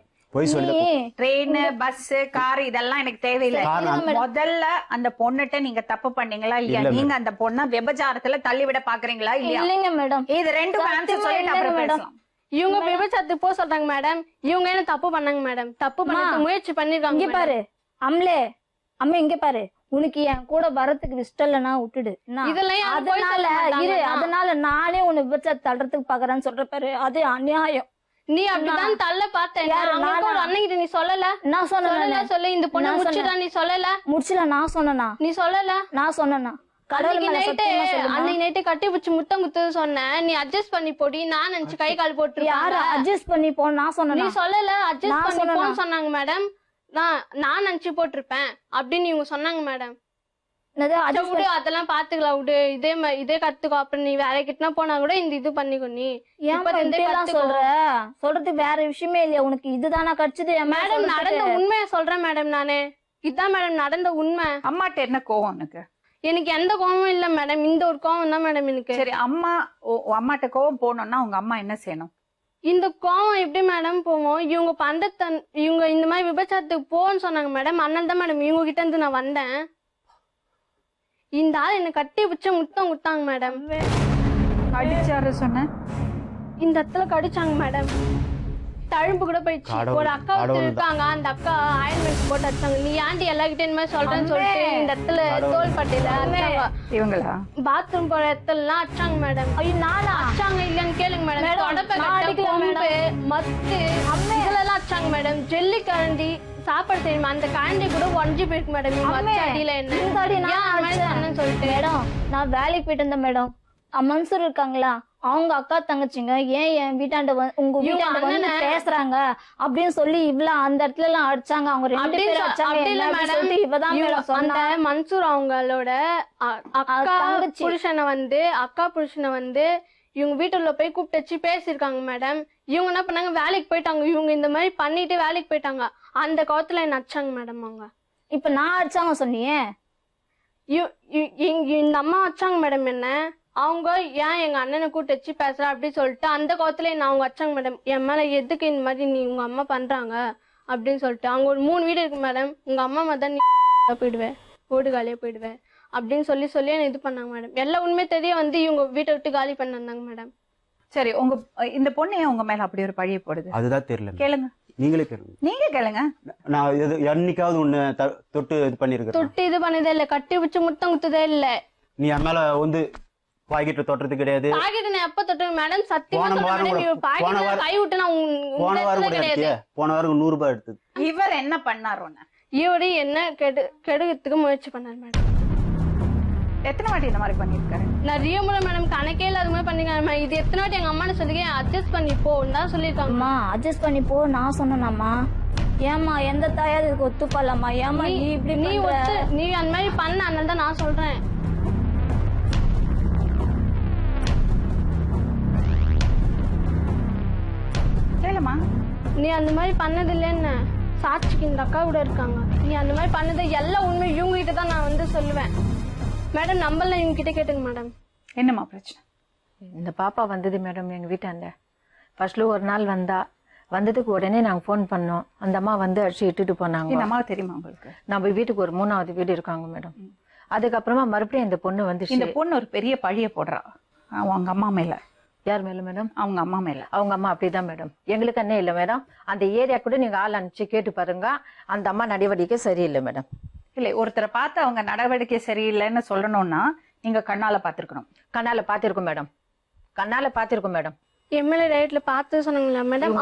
ட்ரெயின் பஸ் கார் இதெல்லாம் எனக்கு தேவையில்லை. முதல்ல அந்த பொண்ணுட்ட நீங்க தப்பு பண்ணீங்களா இல்லையா? நீங்க அந்த பொண்ண விபச்சாரத்துல தள்ளிவிட பாக்குறீங்களா இல்லையா? இல்லைங்க மேடம். இது ரெண்டும் ஆன்சர் சொல்லிட்டு அப்புறம் பேசலாம். இவங்க விபச்சாரத்துக்கு போக சொல்றாங்க மேடம். இவங்க என்ன தப்பு பண்ணாங்க மேடம்? தப்பு பண்ண முயற்சி பண்ணிருக்காங்க. இங்க பாரு அம்லே, அம்மா இங்க பாரு. உனக்கு என் கூட வரத்துக்கு இஷ்டம் இல்லைன்னா விட்டுடு. அதனால நானே உன்னை விபச்சாரத்தை தள்ளுறதுக்கு பாக்குறேன்னு சொல்ற பாரு. அது அநியாயம். நீ அப்படிதான் தள்ள பார்த்தேன். அன்னைக்கு நீ சொல்லல. நான் சொன்ன சொல்லு இந்த பொண்ணு முடிச்சுடா. நீ சொல்லல. முடிச்சல நான் சொன்னா? நீ சொல்லல. நான் சொன்னா? அன்னைக்கு நைட்டு கட்டி பிடிச்சி முத்தம் குத்து சொன்னேன். நீ அட்ஜஸ்ட் பண்ணி போடி. நான் நினைச்சு கை கால் போட்டு. யாரு அட்ஜஸ்ட் பண்ணி போ? நான் சொன்ன. நீ சொல்லல. அட்ஜஸ்ட் பண்ணி போன்னு சொன்னாங்க மேடம். நான் நினைச்சு போட்டிருப்பேன் அப்படின்னு இவங்க சொன்னாங்க மேடம். அதெல்லாம் பாத்துக்கலாம் விடு. இதே கத்துக்கோ. அப்புறம் நீ வேற கிட்டனா போனா கூட இந்த இது பண்ணிக்கோ. நீ சொல்றது வேற விஷயமே இல்லையா உனக்கு? இதுதானா கிடைச்சது மேடம்? நடந்த உண்மையை சொல்றேன் மேடம். நானு இதுதான் மேடம் நடந்த உண்மை. அம்மாட்ட என்ன கோவம் உனக்கு? எனக்கு எந்த கோவமும் இல்ல மேடம். இந்த ஒரு கோவம் தான் மேடம் எனக்கு. சரி, அம்மாட்ட கோவம் போனோம்னா உங்க அம்மா என்ன செய்யணும்? இந்த கோவம் எப்படி மேடம் போவோம்? இவங்க இந்த மாதிரி விபச்சாரத்துக்கு போன்னு சொன்னாங்க மேடம். அண்ணன் தான் மேடம் இவங்க கிட்ட இருந்து நான் வந்தேன். இந்த ஆள் என்ன கட்டி பிடிச்ச முத்தம் குத்தாங்க மேடம். கடிச்சாரு சொன்ன? இந்த இடத்துல கடிச்சாங்க மேடம். தழும்பு கூட போயிடுச்சு. ஒரு அக்கா ஒருத்தர் இருக்காங்க. அந்த அக்கா ஆயில்மெண்ட் போட்டு அடிச்சாங்க. நீ ஆண்டி எல்லார்கிட்ட இந்த மாதிரி சொல்றேன்னு சொல்லிட்டு இந்த இடத்துல தோல் பட்டியில அடிச்சாங்க. இவங்களா பாத்ரூம் போற இடத்துல எல்லாம் அடிச்சாங்க மேடம். ஐயோ நானா அடிச்சாங்க இல்லன்னு கேளுங்க மேடம். மத்து இதுல எல்லாம் அடிச்சாங்க மேடம். ஜெல்லி கரண்டி சாப்பாடு தெரியுமா? அந்த கரண்டி கூட உடஞ்சி போயிருக்கு மேடம். அடியில என்ன சொல்லிட்டு மேடம். நான் வேலைக்கு போயிட்டு இருந்தேன் மேடம். மன்சூர் இருக்காங்களா, அவங்க அக்கா தங்கச்சிங்க ஏன் என் வீட்டாண்ட உங்க வீட்டாண்ட வந்து பேசுறாங்க அப்படின்னு சொல்லி இவ்வளவு அந்த இடத்துல எல்லாம் அடிச்சாங்க. அவங்க 2 பேரும் அடிச்சாங்க. இவதான் அந்த மன்சூர் அவங்களோட அக்கா புருஷனை வந்து இவங்க வீட்டுல போய் கூப்பிட்டு வச்சு பேசிருக்காங்க மேடம். இவங்க என்ன பண்ணாங்க, வேலைக்கு போயிட்டாங்க. இவங்க இந்த மாதிரி பண்ணிட்டு வேலைக்கு போயிட்டாங்க. அந்த கோவத்துல என்ன அடிச்சாங்க மேடம். அவங்க இப்ப நான் அடிச்சாங்க சொன்னியே. இந்த அம்மா வச்சாங்க மேடம். என்ன அவங்க ஏன் எங்க அண்ணனை கூட்டு வச்சு பேசுற அப்படின்னு சொல்லிட்டு அந்த கோவத்துல என்ன அவங்க வச்சாங்க மேடம். என் மேல எதுக்கு இந்த மாதிரி நீ உங்க அம்மா பண்றாங்க அப்படின்னு சொல்லிட்டு. அவங்க ஒரு 3 வீடு இருக்கு மேடம். உங்க அம்மா மாதிரி நீ போயிடுவேன், ஓடுகாலியா போயிடுவேன் அப்படின்னு சொல்லி என்ன இது பண்ணாங்க மேடம். எல்லா உண்மை தெரிய வந்து இவங்க வீட்டை விட்டு காலி பண்ண வந்தாங்க மேடம். சரி, இந்த பொண்ணு ஏன் உங்க மேல அப்படி ஒரு பழிய போடுது? அதுதான் தெரியல. கேளுங்க, நீங்களே கேளுங்க. நீங்க கேளுங்க. நான் என்னைக்காவது உன்னை தொட்டு இது பண்ணிருக்கேன்? தொட்டு இது பண்ணதே இல்ல. கட்டி பிடிச்சு முத்தம் குத்துதே இல்ல. நீ என் மேல வந்து பாக்கெட் தொட்டுறது கிடையாது. பாக்கெட் நான் எப்ப தொட்டுங்க மேடம்? சத்தியமா சொல்றேன். பாக்கெட்ல கை விட்டு நான் போன வாரம் கிடையாது. போன வாரம் 100 ரூபாய் எடுத்தது. இவர் என்ன பண்ணாரோன்னு? இவரு என்ன கெடுக்கிறதுக்கு முயற்சி பண்ணாரு மேடம். எத்தனை வாட்டி இந்த மாதிரி பண்ணிருக்காரு? நிறைய முறை மேடம், கணக்கே இல்லாத மாதிரி பண்ணிருக்காரு. இது எத்தனை வாட்டி எங்க அம்மா சொல்லிருக்கேன், அட்ஜஸ்ட் பண்ணி போன்னு தான் சொல்லிருக்காங்கம்மா. அட்ஜஸ்ட் பண்ணி போ நான் சொன்னேனாம்மா. ஏமா எந்த தாயாவது இதுக்கு ஒத்துப்பலாமா? ஏமா நீ இப்படி நீ அந்த மாதிரி பண்ண, அதனால தான் நான் சொல்றேன். கேளுமா, நீ அந்த மாதிரி பண்ணது இல்லைன்னு சாட்சிக்கு இந்த அக்கா கூட இருக்காங்க. நீ அந்த மாதிரி பண்ணது எல்லா உண்மை இவங்க கிட்ட தான் நான் வந்து சொல்லுவேன். மேடம் நம்பலாம், இவங்க கிட்ட கேட்டுங்க மேடம். என்னம்மா பிரச்சனை? இந்த பாப்பா வந்தது மேடம் எங்கள் வீட்டாண்ட. ஃபர்ஸ்ட்ல ஒரு நாள் வந்ததுக்கு உடனே நாங்கள் ஃபோன் பண்ணோம். அந்த அம்மா வந்து அடிச்சு இட்டுட்டு போனாங்க. இந்த அம்மாவை தெரியுமா உங்களுக்கு? நம்ம வீட்டுக்கு ஒரு 3வது வீடு இருக்காங்க மேடம். அதுக்கப்புறமா மறுபடியும் இந்த பொண்ணு வந்துச்சு. இந்த பொண்ணு ஒரு பெரிய பழிய போடுறா அவங்க அம்மா மேல. யார் மேல மேடம்? அவங்க அம்மா மேல. அவங்க அம்மா அப்படிதான் மேடம். எங்களுக்கு அண்ணே இல்லை மேடம். அந்த ஏரியா கூட நீங்க ஆள் அனுப்பிச்சு கேட்டு பாருங்க, அந்த அம்மா நடவடிக்கை சரியில்லை மேடம். இல்லை, ஒருத்தரை பார்த்து அவங்க நடவடிக்கை சரியில்லைன்னு சொல்லணும்னா நீங்க கண்ணால பாத்துருக்கணும். கண்ணால பாத்திருக்கோம் மேடம். கண்ணால பாத்திருக்கோம் மேடம். எம்எல்ஏ ரைட்ல பார்த்து சொன்னாங்களா மேடம்?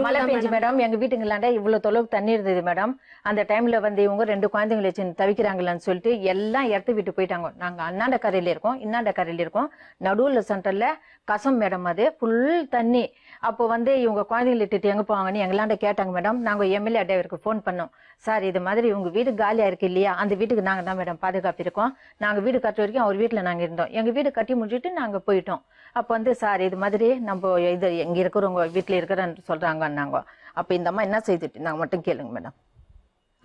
மழை பெஞ்சு மேடம் எங்க வீட்டுங்களாண்ட இவ்வளவு தொலைவுக்கு தண்ணி இருந்தது மேடம். அந்த டைம்ல வந்து இவங்க 2 குழந்தைங்களை வச்சு தவிக்கிறாங்களான்னு சொல்லிட்டு எல்லாம் எடுத்து விட்டு போயிட்டாங்க. நாங்க அண்ணாண்ட கரையில இருக்கோம், இன்னாண்ட கரையில இருக்கோம். நடுவுல சென்டர்ல கசம் மேடம், அது ஃபுல் தண்ணி. அப்போ வந்து இவங்க குழந்தைங்களை இட்டுட்டு எங்க போவாங்கன்னு எங்களாண்ட கேட்டாங்க மேடம். நாங்க எம்எல்ஏ டிரைவருக்கு ஃபோன் பண்ணோம். சார் இது மாதிரி உங்க வீடு காலியா இருக்கு இல்லையா, அந்த வீட்டுக்கு நாங்க தான் மேடம் பாதுகாப்பு இருக்கோம். நாங்க வீடு கட்டுற வரைக்கும் அவர் வீட்டுல நாங்க இருந்தோம். எங்க வீடு கட்டி முடிச்சுட்டு நாங்க போயிட்டோம். அப்ப வந்து சார் இது மாதிரி நம்ம இது எங்க இருக்கிறவங்க வீட்டுல இருக்கிறன்னு சொல்றாங்கன்னாங்க. அப்ப இந்த அம்மா என்ன செய்துட்டு நாங்க மட்டும் கேளுங்க மேடம்.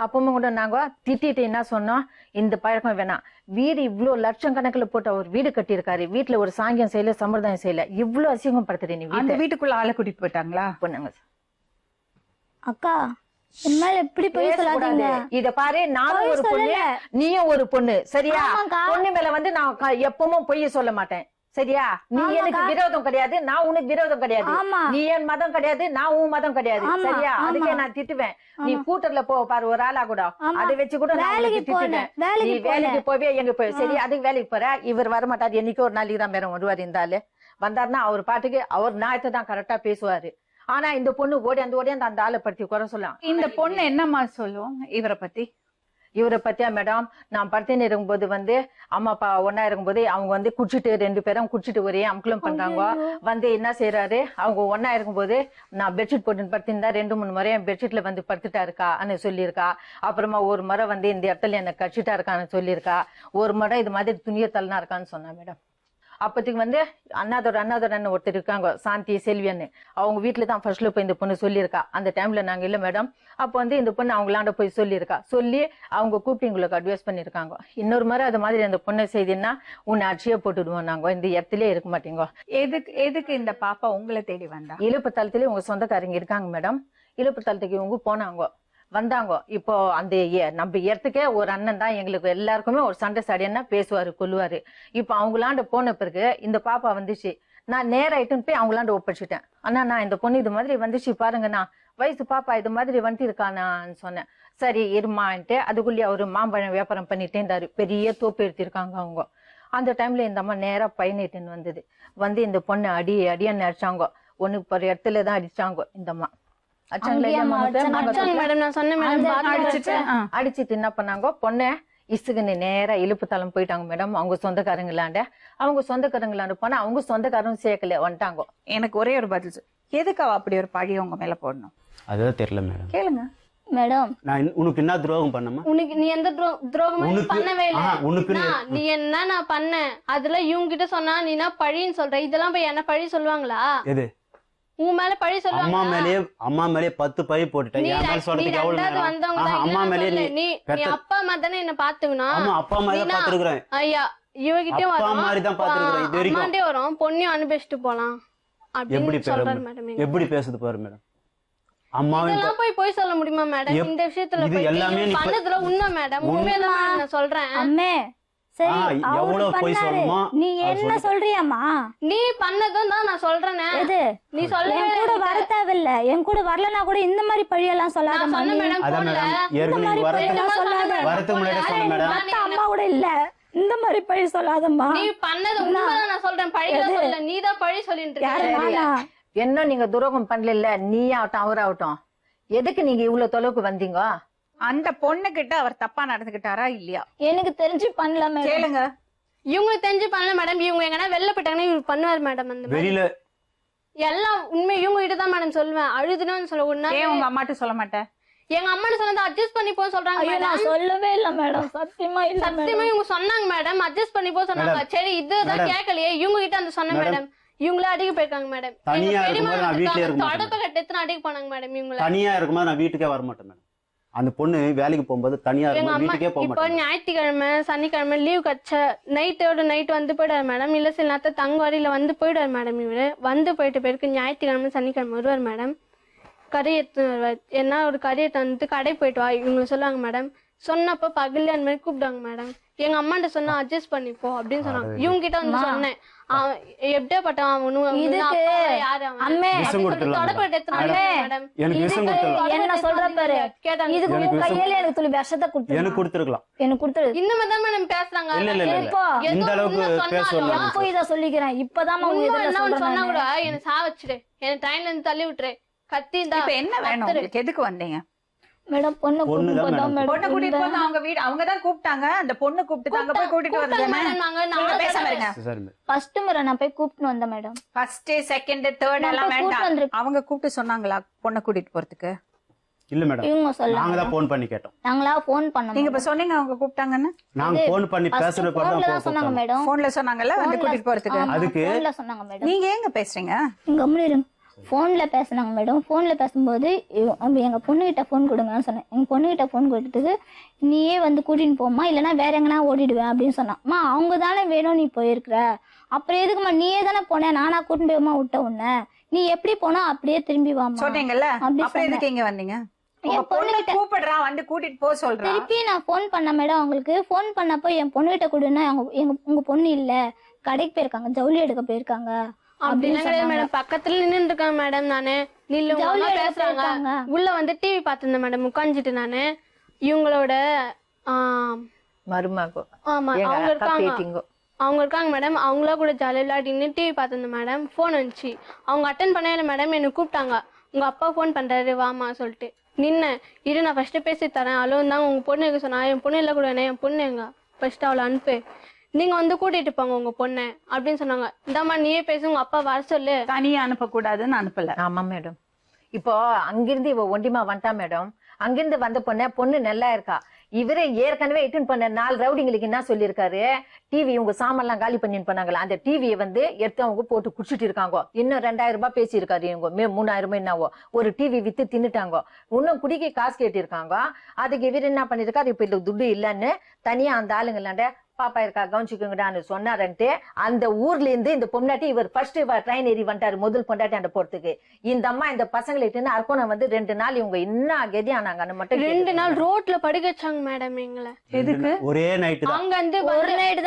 அப்பவும் கூட நாங்க திட்டிட்டு என்ன சொன்னோம், இந்த பழக்கம் வேணாம். வீடு இவ்வளவு லட்சம் கணக்கில் போட்டு அவர் வீடு கட்டியிருக்காரு, வீட்டுல ஒரு சாங்கியம் செய்யல, சம்பிரதாயம் செய்யல, இவ்வளவு அசிங்கப்படுத்துற நீ அந்த வீட்டுக்குள்ள ஆளை கூட்டிட்டு போயிட்டாங்களா? பண்ணாங்க. அக்கா இனிமேல் எப்படி போய் சொல்லாதீங்க. இத பாரு, நானும் ஒரு பொண்ணு, நீயும் ஒரு பொண்ணு, சரியா? ஆமாக்கா. பொண்ணு மேல வந்து நான் எப்பவும் பொய்ய சொல்ல மாட்டேன், சரியா? நீ எனக்கு விரோதம் கிடையாது, நான் உனக்கு விரோதம் கிடையாது. ஆமா. நீ என் மதம் கிடையாது, நான் உன் மதம் கிடையாது, ஆமா, சரியா? ஆமா. அதுக்கே நான் திட்டுவேன். நீ கூட்டர்ல போ பாரு, ஒரு ஆளா கூட ஆமா. அதை வச்சு கூட நான் வேலைக்கு உனக்கு திட்டுவேன். போனேன், நீ வேலைக்கு வேலைக்கு போவே எங்க போய், சரி அதுக்கு வேலைக்கு போற. இவர் வரமாட்டாரு, என்னைக்கு ஒரு நாளைக்கு தான் மேடம் வருவாரு. இருந்தாலும் வந்தாருன்னா அவர் பாட்டுக்கு அவர் நியாயத்தை தான் கரெக்டா பேசுவாரு. ஆனா இந்த பொண்ணு ஓடியாந்து அந்த ஆளை பத்தி குறை சொல்லலாம். இந்த பொண்ணு என்னம்மா சொல்லும் இவரை பத்தி? இவரை பத்தியா மேடம், நான் படுத்துன்னு இருக்கும்போது வந்து அம்மா அப்பா ஒன்னா இருக்கும்போது அவங்க வந்து குடிச்சிட்டு 2 பேரும் குடிச்சிட்டு ஒரே அமுக்கலம் பண்றாங்க. வந்து என்ன செய்யறாரு, அவங்க ஒன்னா இருக்கும்போது நான் பெட்ஷீட் போட்டுன்னு படுத்திருந்தா 2-3 முறை என் பெட்ஷீட்ல வந்து படுத்துட்டா இருக்கான்னு சொல்லியிருக்கா. அப்புறமா ஒரு முறை வந்து இந்த இடத்துல என்ன கடிச்சிட்டா இருக்கான்னு சொல்லியிருக்கா. ஒரு முறை இது மாதிரி துணியை தள்ளனா இருக்கான்னு சொன்னா மேடம். அப்பத்துக்கு வந்து அண்ணன் ஒருத்தர் இருக்காங்க, சாந்தி செல்வியன்னு. அவங்க வீட்டுல தான் ஃபர்ஸ்ட்ல போய் இந்த பொண்ணு சொல்லியிருக்கா. அந்த டைம்ல நாங்க இல்ல மேடம். அப்ப வந்து இந்த பொண்ணு அவங்களாண்ட போய் சொல்லியிருக்கா. சொல்லி அவங்க கூப்பிட்டு எங்களுக்கு அட்வைஸ் பண்ணிருக்காங்க. இன்னொரு மாதிரி அது மாதிரி அந்த பொண்ணை செய்தின்னா உன்னை அடிச்சியே போட்டுடுவோம், நாங்க இந்த இடத்துலயே இருக்க மாட்டீங்க. எதுக்கு இந்த பாப்பா உங்களை தேடி வந்தா? இழுப்பு தளத்துல உங்க சொந்தக்காரங்க இருக்காங்க மேடம். இழுப்பு தளத்துக்கு இவங்க போனாங்க, வந்தாங்க. இப்போ அந்த நம்ம இடத்துக்கே ஒரு அண்ணன் தான் எங்களுக்கு எல்லாருக்குமே ஒரு சண்டை சடையன்னா பேசுவாரு, கொல்லுவாரு. இப்போ அவங்களாண்ட போன பிறகு இந்த பாப்பா வந்துச்சு. நான் நேராயிட்டுன்னு போய் அவங்களாண்ட ஒப்படைச்சிட்டேன். ஆனா நான் இந்த பொண்ணு இது மாதிரி வந்துச்சு பாருங்கண்ணா, வயசு பாப்பா இது மாதிரி வந்துட்டு இருக்கானான்னு சொன்னேன். சரி இருமான்ட்டு அதுக்குள்ளேயே அவரு மாம்பழம் வியாபாரம் பண்ணிட்டே இருந்தாரு. பெரிய தோப்பு எடுத்திருக்காங்க அவங்க. அந்த டைம்ல இந்த அம்மா நேரா பயணிட்டுன்னு வந்தது. வந்து இந்த பொண்ணு அடியான்னு அடிச்சாங்க. ஒண்ணுக்கு ஒரு இடத்துல தான் அடிச்சாங்க இந்த அம்மா. அடிச்சுட்டு என்ன பண்ணாங்க, பொண்ணை இசுக்குன்னு நேரா இழுப்பு தளம் போயிட்டாங்க மேடம். அவங்க சொந்தக்காரங்களாண்ட போனா அவங்க சொந்தக்காரங்க சேர்க்கல வந்துட்டாங்க. எனக்கு ஒரே ஒரு பதில், எதுக்கு அவ அப்படி ஒரு பழி உங்க மேல போடணும்? அதுதான் தெரியல மேடம். கேளுங்க மேடம். நான் உனக்கு என்ன துரோகம் பண்ணமா? உனக்கு நீ எந்த துரோகமும் பண்ணவே இல்ல. நீ என்ன நான் பண்ணேன் அதுல இவங்க கிட்ட சொன்னா நீ என்ன பழின்னு சொல்ற? இதெல்லாம் போய் என்ன பழி சொல்லுவாங்களா? எது உன் மேல பழி சொல்லுவாங்க? அம்மா மேலே 10 பழி போட்டுட்டேன். என் மேல சொல்றதுக்கு எவ்வளவு நேரம்? அம்மா மேலே நீ அப்பா அம்மா தானே என்ன பாத்துக்கணும். ஆமா, அப்பா அம்மா தான் பாத்துக்கறேன். ஐயா இவகிட்டயும் அப்பா மாதிரி தான் பாத்துக்கறேன். இது வரைக்கும் அம்மாட்டே வரோம், பொண்ணையும் அனுபவிச்சிட்டு போலாம் எப்படி சொல்றாரு மேடம். எப்படி பேசுது பாரு மேடம். அம்மாவே இதெல்லாம் போய் சொல்ல முடியுமா மேடம்? இந்த விஷயத்துல இது எல்லாமே நீ பண்ணதுல உண்மை மேடம், உண்மையதான் நான் சொல்றேன். அம்மே சரி, எவ்வளவு போய் சொல்லுமா? நீ என்ன சொல்றியாமா? நீ பண்ணதும் தான் நான் சொல்றேன். எது நீ சொல்ல என் கூட வர தேவையில்ல, என் கூட வரலனா கூட இந்த மாதிரி பழியெல்லாம் சொல்லாதம்மா. சொன்ன மேடம் அதான் மேடம், ஏற்கனவே வரதுக்கு முன்னாடி சொன்ன மேடம். அம்மா கூட இல்ல, இந்த மாதிரி பழி சொல்லாதம்மா. நீ பண்ணது உண்மைதான் நான் சொல்றேன், பழியெல்லாம் சொல்லல. நீ தான் பழி சொல்லிட்டு இருக்க. என்ன நீங்க துரோகம் பண்ணல, நீ ஆகட்டும் அவராகட்டும், எதுக்கு நீங்க இவ்வளவு தொலைவுக்கு வந்தீங்க? அந்த பொண்ணு கிட்ட அவர் தப்பா நடந்துகிட்டாரா இல்லையா? எனக்கு தெரிஞ்சு பண்ணல மேடம். கேளுங்க, இவங்களுக்கு தெரிஞ்சு பண்ணல மேடம். இவங்க எங்கன்னா வெளில போயிட்டாங்கன்னா இவரு பண்ணுவாரு மேடம். அந்த வெளியில எல்லாம் உண்மை இவங்க கிட்ட தான் மேடம் சொல்லுவேன். அழுதுன்னு சொல்ல ஒண்ணா. ஏன் உங்க அம்மாட்ட சொல்ல மாட்டேன்? எங்க அம்மா சொன்னதை அட்ஜஸ்ட் பண்ணி போ சொல்றாங்க. நான் சொல்லவே இல்ல மேடம், சத்தியமா இல்ல. சத்தியமா இவங்க சொன்னாங்க மேடம், அட்ஜஸ்ட் பண்ணி போ சொன்னாங்க. சரி இதுதான் கேட்கலையே, இவங்க கிட்ட அந்த சொன்ன மேடம். இவங்களே அடிக்க போயிருக்காங்க மேடம். தனியா இருக்கும்போது நான் வீட்லயே இருக்க மாட்டேன். தொடப்ப கட்ட எத்தனை அடிக்க போனாங்க மேடம். இவங்கள தனியா இருக்கும்போது நான் வீட்டுக்கே வர மாட்டேன் மேடம். அந்த பொண்ணு வேலைக்கு போகும்போது தனியா எங்க இருக்கும், அம்மா வீட்டுக்கே போக இப்போ மாட்டாங்க. ஞாயிற்றுக்கிழமை சனிக்கிழமை லீவ் கச்ச நைட்டோட நைட் வந்து போயிடுவார் மேடம். இல்ல சில நேரத்தை தங்க வரையில வந்து போயிடுவார் மேடம். இவரு வந்து போயிட்டு பேருக்கு ஞாயிற்றுக்கிழமை சனிக்கிழமை வருவார் மேடம். கறி எடுத்து வருவார். என்ன ஒரு கறி எடுத்து வந்து கடை போயிட்டு வா இவங்க சொல்லுவாங்க மேடம். சொன்னப்ப பகல்ல அந்த மாதிரி கூப்பிடுவாங்க மேடம். எங்க அம்மாட்ட சொன்னா அட்ஜஸ்ட் பண்ணிப்போ அப்படின்னு சொன்னாங்க. இவங்க கிட்ட வந்து சொன்னேன் எப்படியாப்பட்டவன் அவனும் இதுக்கு யாரு அவன் அம்மே விஷம் கொடுத்துடலாம் தொடப்பட்டு எடுத்துனாங்க மேடம். எனக்கு விஷம் கொடுத்துடலாம். என்ன சொல்ற பாரு, கேட்டாங்க இதுக்கு எனக்கு உன் விஷம் கையில எனக்கு துளி விஷத்தை கொடுத்து எனக்கு கொடுத்துருக்கலாம். எனக்கு கொடுத்துரு. இந்த மாதிரி தான் மேடம் பேசுறாங்க. இல்ல இல்ல இல்ல இப்போ இல்ல. இந்த அளவுக்கு பேசுவாங்க. எப்போ இதை சொல்லிக்கிறேன் இப்பதான் உண்மை என்ன ஒண்ணு சொன்னா கூட என்ன சாவச்சிடு, என்ன ட்ரெயின்ல இருந்து தள்ளி விட்டுரு, கத்தி தான். இப்ப என்ன வேணும் உங்களுக்கு? எதுக்கு வந்தீங்க? மேடம் பொண்ணு கூட்டிட்டு போதான் பொண்ணு மேடம் கூட்டிட்டு போது அவங்க வீடு அவங்க தான் கூப்பிட்டாங்க. அந்த பொண்ணு கூப்பிட்டு அங்க போய் கூட்டிட்டு வரதுதானே? நீங்க பேசாம இருங்க. சரி ஃபர்ஸ்ட் முறை நான் போய் கூப்பிட்டு வந்தேன் மேடம். ஃபர்ஸ்ட் செகண்ட் தேர்ட் நான் எல்லாம் போய் கூட்டிட்டு வேண்டாம். வந்திருக்கேன். அவங்க கூப்பிட்டு சொன்னாங்களா பொண்ணை கூட்டிட்டு போறதுக்கு? இல்ல மேடம், இவங்க சொல்ல நாங்க தான் போன் பண்ணி கேட்டோம். நாங்களா போன் பண்ணோம். நீங்க இப்ப சொன்னீங்க அவங்க கூப்பிட்டாங்கன்னு. நாங்க போன் பண்ணி பேசுற கூட போன்ல தான் தான் சொன்னாங்க போன் மேடம். போன்ல சொன்னாங்கல்ல வந்து கூட்டிட்டு போறதுக்கு. அதுக்கு போன்ல சொன்னாங்க மேடம். நீங்க எங்க பேசுறீங்க? இங்க இருங்க. போன்ல பேசுனாங்க மேடம். போன்ல பேசும்போது எங்க பொண்ணுகிட்ட போன் கொடுங்கன்னு சொன்னேன். எங்க பொண்ணுகிட்ட போன் கொடுத்ததுக்கு நீயே வந்து கூட்டிட்டு போமா இல்லைன்னா வேற எங்கன்னா ஓடிடுவேன் அப்படின்னு சொன்னாம்மா. அவங்க தானே வேணும் நீ போயிருக்கிற, அப்புறம் எதுக்குமா நீயே தானே போன, நானா கூட்டிட்டு போயமா விட்ட உன்ன, நீ எப்படி போனா அப்படியே திரும்பி வாமா சொன்னீங்கல்ல, அப்படி அப்புறம் எதுக்கு இங்க வந்தீங்க? உங்க என் பொண்ணு பொண்ணுகிட்ட கூப்பிடுறான் வந்து கூட்டிட்டு போ சொல்றா. திருப்பி நான் போன் பண்ண மேடம். அவங்களுக்கு போன் பண்ணப்போ என் பொண்ணுகிட்ட கொடுன்னா உங்க பொண்ணு இல்ல கடைக்கு போயிருக்காங்க, ஜவுளி எடுக்க போயிருக்காங்க அப்படின்னு அப்படிலாம் மேடம். பக்கத்துல நின்று இருக்காங்க மேடம். நானு ஜவுளி எடுக்க பேசுறாங்க. போயிருக்காங்க. உள்ள வந்து டிவி பாத்திருந்தேன் மேடம் உட்காந்துட்டு. நானு இவங்களோட மருமகோ ஆமா எங்க அவங்க அக்கா இருக்காங்க. பேத்திங்கோ. அவங்க இருக்காங்க மேடம். அவங்களா கூட ஜாலியா விளையாடின்னு டிவி பார்த்திருந்தேன் மேடம். போன் வந்துச்சு. அவங்க அட்டன் பண்ணல மேடம். என்ன கூப்பிட்டாங்க. உங்க அப்பா போன் பண்றாரு வாமா சொல்லிட்டு நின்ன. இரு நான் ஃபர்ஸ்ட் பேசி தரேன். அலோ தான் உங்க பொண்ணு எங்க சொன்னா. என் பொண்ணு இல்ல கூட என் பொண்ணு எங்க ஃபர்ஸ்ட் அவளை அனுப்பு, நீங்க வந்து கூட்டிட்டு போங்க உங்க பொண்ணு அப்படின்னு சொன்னாங்க. இந்தாம்மா நீயே பேசு, உங்க அப்பா வர சொல்லு. தனியா அனுப்ப கூடாதுன்னு அனுப்பல. ஆமா மேடம். இப்போ அங்கிருந்து இவ ஒண்டிமா வந்துட்டா மேடம். அங்கிருந்து வந்த பொண்ணு நல்லா இருக்கா. இவரே ஏற்கனவே இட்டுன்னு பண்ண 4 ரவுடிங்களுக்கு என்ன சொல்லியிருக்காரு, டிவி உங்க சாமான்லாம் காலி பண்ணின்னு பண்ணாங்களா, அந்த டிவியை வந்து எடுத்து அவங்க போட்டு குடிச்சிட்டு இருக்காங்க. இன்னும் 2000 ரூபாய் பேசியிருக்காரு. இவங்க 3000 என்னவோ ஒரு டிவி வித்து தின்னுட்டாங்க. இன்னும் குடிக்க காசு கேட்டிருக்காங்க. அதுக்கு இவர் என்ன பண்ணிருக்காரு, இப்ப இல்ல துட்டு இல்லன்னு தனியா அந்த ஆளுங்களாண்ட பாப்பா இருக்கா கவனிச்சுக்கோங்கடான்னு சொன்னாரன்ட்டு அந்த ஊர்ல இருந்து இந்த பொண்டாட்டி இவர் ஃபர்ஸ்ட் ட்ரெயின் ஏறி வந்துட்டாரு முதல் பொண்டாட்டி அந்த போறதுக்கு. இந்த அம்மா இந்த பசங்களை இட்டுன்னு அரக்கோணம் வந்து 2 நாள் இவங்க என்ன கதி ஆனாங்கன்னு மட்டும் 2 நாள் ரோட்ல படுக்க வச்சாங்க மேடம் எங்களை. எதுக்கு? ஒரே நைட்டு தான். அங்க இருந்து ஒரு நைட்டு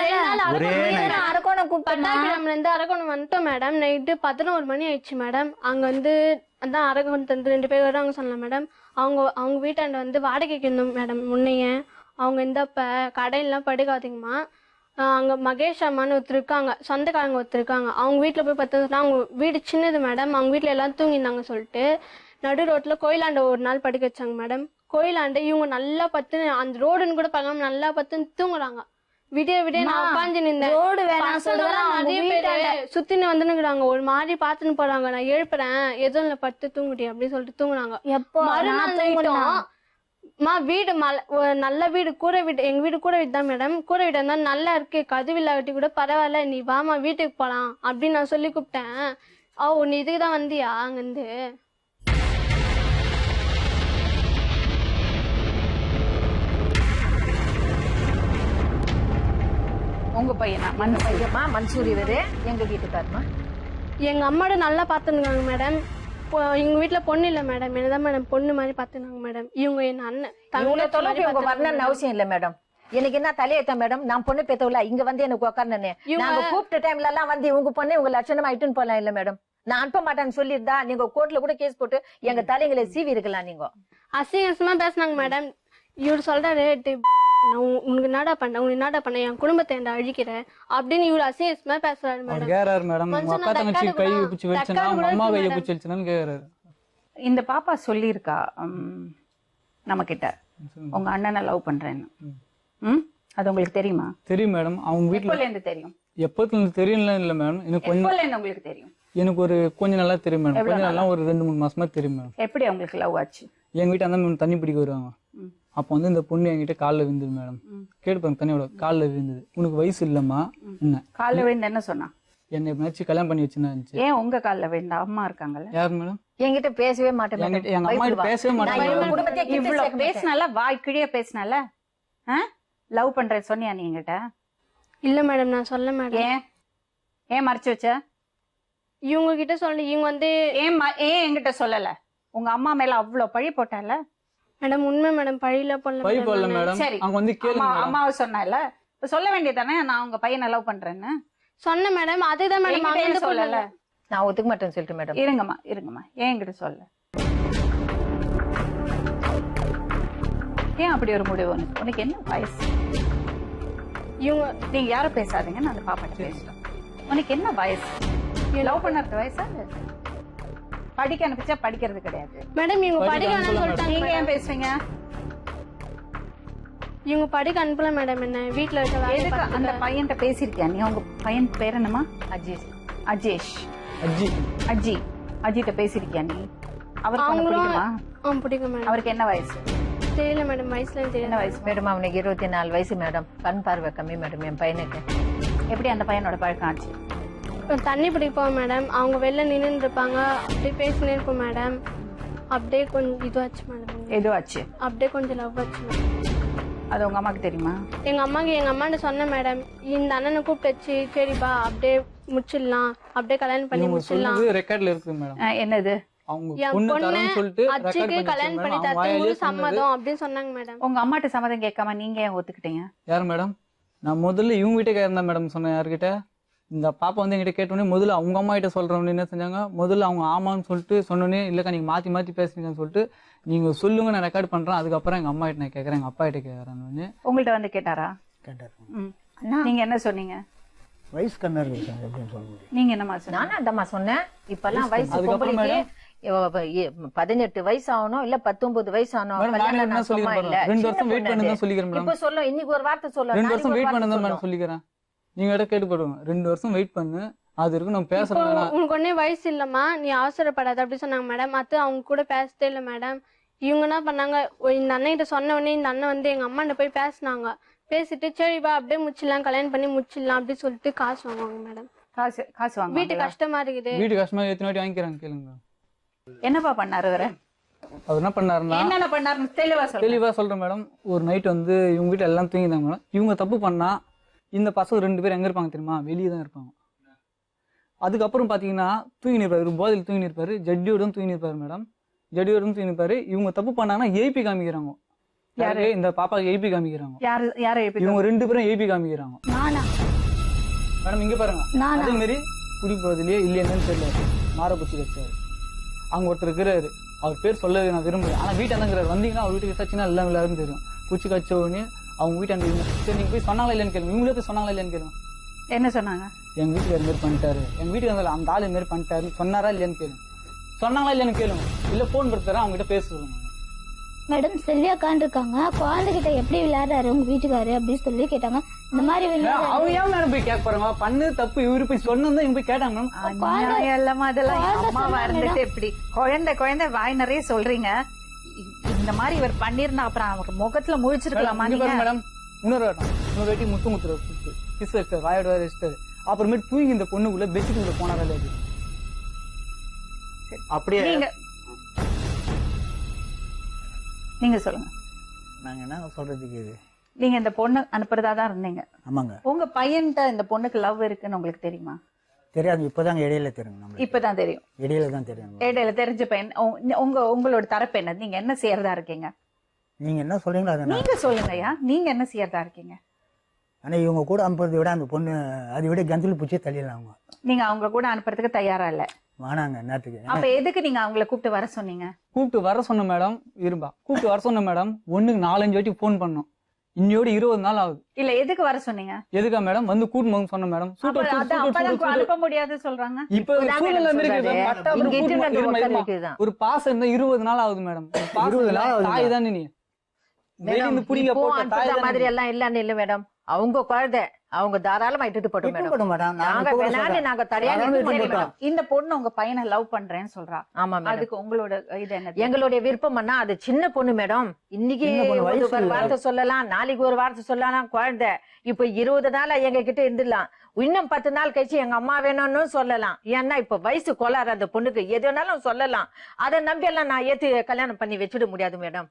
ஒரே night. அரக்கோணம் கூப்பிட்டா பட்டாக்கிழமைல இருந்து அரக்கோணம் வந்துட்டோம் மேடம். நைட்டு 11 மணி ஆயிடுச்சு மேடம். அங்க வந்து அதான் அரக்கோணத்துல 2 பேர் வராங்க சொன்னேன் மேடம். அவங்க வீட்டாண்ட வந்து வாடகைக்கு இருந்தோம் மேடம். முன்னைய அவங்க இந்தப்ப கடையெல்லாம் படுக்காதீங்கம்மா, அங்க மகேஷ் அம்மான்னு ஒருத்தர் இருக்காங்க, சொந்தக்காரங்க ஒருத்தர் இருக்காங்க. அவங்க வீட்டுல போய் பார்த்தா அவங்க வீடு சின்னது மேடம். அவங்க வீட்டுல எல்லாம் தூங்கிருந்தாங்க சொல்லிட்டு நடு ரோட்ல கோயிலாண்ட ஒரு நாள் படுக்க வச்சாங்க மேடம். கோயிலாண்ட இவங்க நல்லா பத்து அந்த ரோடுன்னு கூட பார்க்காம நல்லா பத்து தூங்குறாங்க. விடிய விடிய நான் உட்காந்து நின்றேன். ரோடு வேணாம் சொல்லுதான் நிறைய பேரு சுத்தின்னு வந்துனுக்குறாங்க. ஒரு மாதிரி பாத்துன்னு போறாங்க. நான் எழுப்புறேன், எதுவும் இல்ல படுத்து தூங்குடி அப்படின்னு சொல்லிட்டு தூங்குறாங்க. எப்போ மறுநாள் நைட்டும் வீடு ஒரு நல்ல வீடு, கூரை வீடு. எங்க வீடு கூரை வீடு தான் மேடம். கூரை வீடு இருந்தா நல்லா இருக்கு, கதவு இல்லாட்டி கூட பரவாயில்ல, நீ வாமா வீட்டுக்கு போலாம் அப்படின்னு நான் சொல்லி கூப்பிட்டேன். நீ இதுக்குதான் வந்தியா அங்கிருந்து? உங்க பையனா? பையமா மன்சூர் இவரு எங்க வீட்டுக்காரமா. எங்க அம்மாட நல்லா பாத்துருக்காங்க மேடம். எங்க வீட்டுல பொண்ணு இல்ல மேடம். என்னதான் மேடம் பொண்ணு மாதிரி பாத்துனாங்க மேடம். இவங்க என் அண்ணன் இவ்வளவு தொலைவு இவங்க வரணும்னு அவசியம் இல்ல மேடம். எனக்கு என்ன தலையேத்த மேடம், நான் பொண்ணு பேத்தவல இங்க வந்து எனக்கு உட்கார்னே நாங்க கூப்பிட்ட டைம்ல எல்லாம் வந்து இவங்க பொண்ணு இவங்க லட்சணமா இட்டுன்னு போலாம் இல்ல மேடம். நான் அனுப்ப மாட்டேன்னு சொல்லியிருந்தா நீங்க கோர்ட்ல கூட கேஸ் போட்டு எங்க தலைங்களை சீவி இருக்கலாம். நீங்க அசிங்கமா பேசினாங்க மேடம். இவரு சொல்றாரு, உனக்கு நாடா பண்ண உனக்கு நாடா பண்ண என் குடும்பத்தை என்ன அழிக்கிற அப்படின்னு இவரு அசிங்கமா பேசுறாரு மேடம். இந்த பாப்பா சொல்லியிருக்கா நம்ம கிட்ட உங்க அண்ணனை லவ் பண்றேன்னு. அது உங்களுக்கு தெரியுமா? தெரியும் மேடம். அவங்க வீட்டுல எப்போல இருந்து தெரியும்? எப்பத்துல இருந்து தெரியல இல்ல மேடம். எனக்கு கொஞ்சம் எப்போல இருந்து உங்களுக்கு தெரியும்? எனக்கு ஒரு கொஞ்சம் நல்லா தெரியும் மேடம். கொஞ்சம் நல்லா ஒரு 2-3 மாசமா தெரியும் மேடம். எப்படி உங்களுக்கு லவ் ஆச்சு? எங்க வீட்டு அந்த தண்ணி பிடிக்க வருவாங்க. அப்போ வந்து இந்த பொண்ணு என்கிட்ட காலில் விழுந்தது மேடம். கேட்டு பாருங்க, தண்ணியோட காலில் விழுந்தது. உனக்கு வயசு இல்லம்மா என்ன காலைல விழுந்து என்ன சொன்னா? என்னை எப்படினாச்சும் கல்யாணம் பண்ணி வச்சுருந்துச்சு. ஏன் உங்க கால்ல விழுந்தா? அம்மா இருக்காங்கல்ல. யாரு மேடம்? என்கிட்ட பேசவே மாட்டேன் madam. எங்க அம்மா கிட்ட பயப்படுவா. பேசவே நான் மாட்டாங்க இவங்க மேடம். குடும்பத்தையே கிட்ட இவ்வளவு சேர்க்க மாட்டேன். பேசினால வாய் கிழிய பேசினால லவ் பண்றேன் சொன்னியா நீ என்கிட்ட? இல்ல மேடம் நான் சொல்ல மேடம். ஏன் ஏன் மறைச்சு வச்ச? இவங்க கிட்ட சொல்ல இவங்க வந்து ஏன் என்கிட்ட சொல்லல? உங்க அம்மா மேல அவ்வளவு பழி போட்டால. மேடம் உண்மை மேடம் பழியில போடல பை madam போடல நானு. மேடம். சரி. அவங்க வந்து கேளுங்க மேடம். அம்மாவை சொன்னல, இப்ப சொல்ல வேண்டியதானே நான் உங்க பையனை லவ் பண்றேன்னு. சொன்ன மேடம் அதுதான் மேடம் என்கிட்ட அவங்க ஏன் சொல்லல? நான் ஒத்துக்க மாட்டேன்னு சொல்லிட்டு மேடம். இருங்கம்மா ஏன் என்கிட்ட சொல்ல? ஏன் அப்படி ஒரு முடிவு? உனக்கு என்ன வயசு? இவங்க நீங்க யாரும் பேசாதீங்க, நான் அந்த பாப்பாட்ட பேசுறேன். உனக்கு என்ன வயசு? லவ் பண்ணறது வயசா? படிக்க அனுப்பிச்சா படிக்கிறது கிடையாது. மேடம் இவங்க படிக்க படிக்க வேணாம்னு அனுப்பல சொல்லிட்டாங்க. நீங்க ஏன் பேசுறீங்க? இவங்க படிக்க அனுப்பல மேடம் என்ன வீட்டுல இருக்க வேலையை எதுக்கு அந்த பார்த்துக்க. பையன்கிட்ட பேசிருக்கியா நீ? உங்க பையன் பேர் என்னமா? அஜீஷ். அஜேஷ். அஜி அஜிட்ட பேசிருக்கியா நீ? அவருக்கு உனக்கு அவங்களும் பிடிக்குமா? பிடிக்கும் மேடம். அவருக்கு என்ன வயசு? தெரியல மேடம் வயசுல என்ன தெரியல வயசு? மேடம் அவனுக்கு 24 வயசு மேடம். கண் பார்வை கம்மி மேடம் என் பையனுக்கு. எப்படி அந்த பையனோட பழக்கம் ஆச்சு? தண்ணி பிடிப்போம் மேடம். அவங்க வெளில நின்று இருப்பாங்க, அப்படியே பேசினே இருப்போம் மேடம். அப்படியே கொஞ்சம் இதுவாச்சு மேடம். ஏதோ ஆச்சு. அப்படியே கொஞ்சம் லவ் ஆச்சு மேடம். அது உங்க அம்மாக்கு தெரியுமா? எங்க அம்மாட்ட சொன்னேன் மேடம், இந்த அண்ணனை கூப்பிட்டு வச்சு சரிப்பா அப்படியே முடிச்சிடலாம், அப்படியே கல்யாணம் பண்ணி இவங்க முடிச்சிடலாம். சொல்றது ரெக்கார்ட்ல இருக்கு மேடம். என்னது? அவங்க என் பொண்ணு பொண்ணு தரேன்னு சொல்லிட்டு ரெக்கார்ட் அச்சுக்கு பண்ணி கல்யாணம் பண்ணி வச்சிருந்தாங்க. அவங்க தரத்துக்கு வாயாலே சொன்னது. சம்மதம் அப்படின்னு சொன்னாங்க மேடம். உங்க அம்மாட்ட சம்மதம் கேட்காம நீங்க ஏன் ஒத்துக்கிட்டீங்க? யார் மேடம்? நான் முதல்ல இவங்க கிட்ட கேட்கிறேன் மேடம் சொன்னேன். யார்கிட்ட? இந்த பாப்பா வந்து என்கிட்ட கேட்டோடனே முதல்ல அவங்க அம்மா கிட்ட சொல்றவங்க என்ன செஞ்சாங்க, முதல்ல அவங்க ஆமான்னு சொல்லிட்டு சொன்னோன்னே இல்லக்கா நீங்க மாத்தி பேசுறீங்கன்னு சொல்லிட்டு நீங்க சொல்லுங்க நான் ரெக்கார்ட் பண்றேன். அதுக்கப்புறம் எங்க அம்மா கிட்ட நான் கேட்கறேன், எங்க அப்பா கிட்ட கேட்கறேன்னு. உங்கள்ட்ட வந்து கேட்டாரா? கேட்டார். அண்ணா நீங்க என்ன சொன்னீங்க? வயசு கண்ணா இருக்காங்க எப்படின்னு சொல்ல முடியும். நீங்க என்னமா சொன்னீங்க? நானும் அந்தம்மா சொன்னேன். இப்பெல்லாம் வயசு அதுக்கப்புறம் பொம்பளைக்கு 18 வயசு ஆகணும் இல்ல 19 வயசு ஆகணும். மேடம் கல்யாணம் நான் என்ன நான் சும்மா சொல்லிக்கிறேன் இல்ல. 2 சின்ன வருஷம் வெயிட் பொண்ணு பண்ணி அது. தான் சொல்லிக்கிறேன் மேடம். இப்ப சொல்லும் இன்னைக்கு ஒரு வார்த்தை சொல்ல 2 வருஷம் வெயிட் பண்ணி தான் மேடம் சொல்லிக்கிறேன். நீங்க கிட்ட கேட்டு போடுவோம். 2 வருஷம் வெயிட் பண்ணு, அது இருக்கு நம்ம இப்போ பேசுறோம். உனக்கு ஒன்னே வயசு இல்லம்மா, நீ அவசரப்படாத அப்படி சொன்னாங்க மேடம். அது அவங்க கூட பேசதே இல்லை மேடம். இவங்க என்ன பண்ணாங்க, இந்த அண்ணன் கிட்ட சொன்ன உடனே இந்த அண்ணன் வந்து எங்க அம்மாண்ட போய் பேசினாங்க. பேசிட்டு சரிப்பா அப்படியே முடிச்சிடலாம், கல்யாணம் பண்ணி முடிச்சிடலாம் அப்படி சொல்லிட்டு காசு வாங்குவாங்க மேடம். காசு வாங்க. வீட்டு கஷ்டமா இருக்குது. வீட்டு கஷ்டமா எத்தனை வாட்டி வாங்கிக்கிறாங்க கேளுங்க. என்னப்பா பண்ணாரு அவரு? அவர் என்ன பண்ணாருன்னா, என்னென்ன பண்ணாருன்னு தெளிவா சொல்லுங்க. தெளிவா சொல்றேன் மேடம். ஒரு நைட் வந்து இவங்க வீட்டுல எல்லாம் தூங்கிதாங்க மேடம். இவங்க தப்பு பண்ணா இந்த பசங்க 2 பேர் எங்க இருப்பாங்க தெரியுமா? வெளியே தான் இருப்பாங்க. அதுக்கப்புறம் பாத்தீங்கன்னா தூங்கி நிற்பாரு, போதையில் தூங்கி நிற்பாரு, ஜட்டியோடும் தூங்கி நிற்பாரு மேடம். ஜட்டியோடும் தூங்கி நிற்பாரு. இவங்க தப்பு பண்ணாங்கன்னா ஏபி காமிக்கிறாங்க. யாரு? இந்த பாப்பாக்கு ஏபி காமிக்கிறாங்க. யாரை எழுப்பி? இவங்க 2 பேரும் ஏபி காமிக்கிறாங்க நானா மேடம். இங்க பாருங்க, நானா அதே மாதிரி குடி போறதுலயே இல்லையான்னு தெரியல மாரபூச்சி வச்சாரு. அங்க ஒருத்தர் இருக்கிறாரு, அவர் பேர் சொல்லவே நான் விரும்புறேன். ஆனா வீட்டாங்கிறாரு, வந்தீங்கன்னா அவர் வீட்டுக்கு விசாரிச்சுன்னா எல்லாம் எல்லாரும் தெரியும். பூச்சி கச்ச உடனே அவங்க வீட்டாண்டு சரி நீங்க போய் சொன்னாங்களா இல்லையான்னு கேளுங்க. இவங்களே போய் சொன்னாங்களா இல்லையான்னு கேளுங்க. என்ன சொன்னாங்க? எங்க வீட்டுக்கு அது மாதிரி பண்ணிட்டாரு, எங்க வீட்டுக்கு வந்தால அந்த ஆள் இது மாதிரி பண்ணிட்டாரு சொன்னாரா இல்லையான்னு கேளுங்க. சொன்னாங்களா இல்லையான்னு கேளுங்க. இல்ல போன் கொடுத்தாரா அவங்க கிட்ட பேச சொல்லுங்க. மேடம் செல்வியாக்கான் இருக்காங்க, குழந்தைகிட்ட எப்படி விளையாடுறாரு உங்க வீட்டுக்காரு அப்படின்னு சொல்லி கேட்டாங்க. இந்த மாதிரி அவங்க ஏன் மேடம் போய் கேட்க போறாங்க? பண்ணு தப்பு இவரு போய் சொன்னதான் இவங்க போய் கேட்டாங்க மேடம். நியாயம் இல்லாம அதெல்லாம் குழந்தை அம்மாவா சொன்னாங்க. இருந்துட்டு எப்படி குழந்தை வாய் நிறைய சொல்றீங்க. இந்த மாதிரி இவர் பண்ணிருந்தா அப்புறம் அவங்க முகத்துல முழிச்சிருக்கலாமா இங்க நீங்க? பாருங்க மேடம், இன்னொரு வாட்டி முத்துரு கிஸ் வச்சாரு, வாயோட வேற வச்சிட்டாரு. அப்புறமேட்டு தூங்கி இந்த பொண்ணுக்குள்ள பெட்ஷீட்டுக்குள்ள போனாரா இல்லையா? அப்படியே நீங்க சொல்லுங்க. நாங்க என்ன சொல்றதுக்கு இது? நீங்க இந்த பொண்ணு அனுப்புறதா தான் இருந்தீங்க. ஆமாங்க. உங்க பையன்கிட்ட இந்த பொண்ணுக்கு லவ் இருக்குன்னு உங்களுக்கு தெரியுமா? தெரியாது, இப்பதாங்க இடையில தெரியும். நம்மளுக்கு இப்பதான் தெரியும். இடையில தான் தெரியும். இடையில தெரிஞ்ச பையன் உங்களோட தரப்பு என்ன? நீங்க என்ன செய்யறதா இருக்கீங்க? நீங்க என்ன சொல்றீங்களோ அதை நான். நீங்க சொல்லுங்கய்யா, நீங்க என்ன செய்யறதா இருக்கீங்க? ஆனா இவங்க கூட அனுப்புறதை விட அந்த பொண்ணு அதை விட கந்தில் பூச்சி தள்ளிடலாம். அவங்க நீங்க அவங்க கூட அனுப்புறதுக்கு தயாரா இல்ல. வேணாங்க நேரத்துக்கு. அப்ப எதுக்கு நீங்க அவங்கள கூப்பிட்டு வர சொன்னீங்க? கூப்பிட்டு வர சொன்ன மேடம், இரும்பா கூப்பிட்டு வர சொன்ன மேடம். ஒண்ணுக்கு 4-5 வாட்டி போன் பண்ணோம். இன்னையோட 20 நாள் ஆகுது. இல்ல எதுக்கு வர சொன்னீங்க? எதுக்கா மேடம்? வந்து கூட்டு சொன்ன மேடம். அப்பதான் அனுப்ப முடியாது சொல்றாங்க. இப்ப சூழ்நிலை ஒரு பாசம் இருந்தா 20 நாள் ஆகுது மேடம். 20 நாள் ஆகுது. தாய் தானே நீ. வெளியிருந்து புடிங்க போட்ட தாய் மாதிரி எல்லாம் இல்லன்னு இல்ல மேடம். அவங்க குழந்தை, அவங்க தாராளமா இட்டுட்டு போட்டோம் மேடம். போட்டோம் மேடம். நாங்க வேணான்னு நாங்க தடையா அதான் நிறுத்தி வீட்டுக்கு போட்டோம். இந்த பொண்ணு உங்க பையனை லவ் பண்றேன்னு சொல்றா. ஆமா மேடம். அதுக்கு உங்களோட இது என்ன? எங்களுடைய விருப்பம் என்ன, அது சின்ன பொண்ணு மேடம். இன்னைக்கு சின்ன பொண்ணு, வயசு ஒரு இல்ல. வார்த்தை சொல்லலாம், நாளைக்கு ஒரு வார்த்தை சொல்லலாம். குழந்தை இப்ப 20 நாள் எங்க கிட்ட இருந்துடலாம், இன்னும் 10 நாள் கழிச்சு எங்க அம்மா வேணும்னு சொல்லலாம். ஏன்னா இப்ப வயசு கோளாறு அந்த பொண்ணுக்கு, எது வேணாலும் சொல்லலாம். அதை நம்பி எல்லாம் நான் ஏத்து கல்யாணம் பண்ணி வச்சுட முடியாது மேடம்.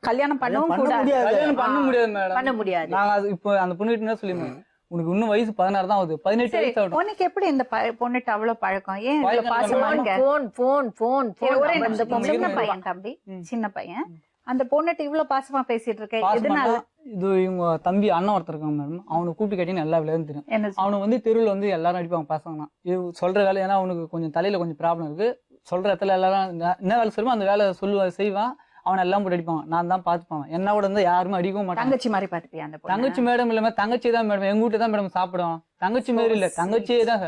கல்யாணம் பண்ணவும் பண்ண கூடாது. முடியாது. கல்யாணம் பண்ண முடியாது மேடம். பண்ண முடியாது. நாங்க அது இப்போ அந்த பொண்ணுகிட்ட என்ன சொல்லிருந்தோம், உனக்கு இன்னும் வயசு 16 தான் ஆகுது, 18 சரி, வயசு ஆகட்டும். உனக்கு எப்படி இந்த பொண்ணுட்டு அவ்வளவு பழக்கம்? ஏன் இவ்வளவு பழக்கம் பாசமா இல்ல. இருக்க? போன் சரி, ஒரே அந்த நிமிஷம். பொண்ணு சின்ன இருங்க. பையன் தம்பி, சின்ன பையன். அந்த பொண்ணுட்டு இவ்வளவு பாசமா பேசிட்டு இருக்க எதனால? இது இவங்க தம்பி அண்ணன் ஒருத்தர் இருக்காங்க மேடம், அவனை கூப்பிட்டு கேட்டீங்கன்னா எல்லா விளையாடும் தெரியும். என்ன அவனை வந்து தெருவில் வந்து எல்லாரும் அடிப்பாங்க பசங்கன்னா. இது சொல்ற வேலை, ஏன்னா அவனுக்கு கொஞ்சம் தலையில கொஞ்சம் ப்ராப்ளம் இருக்கு. சொல்ற இடத்துல எல்லாரும் என்ன வேலை சொல்லுவோம் அந்த வேலை செய்வான். அவனை எல்லாம் போட்டு அடிப்பான். நான் தான் பாத்துப்பான். என்ன கூட இருந்தா யாருமே அடிக்கவும் மாட்டாங்க. தங்கச்சி மாதிரி பாத்துப்பியா அந்த பொண்ணு? தங்கச்சி மேடம் இல்ல, தங்கச்சி தான் மேடம். எங்க வீட்டு தான் மேடம் சாப்பிடும். தங்கச்சி மாரி இல்ல, தங்கச்சியே தான்.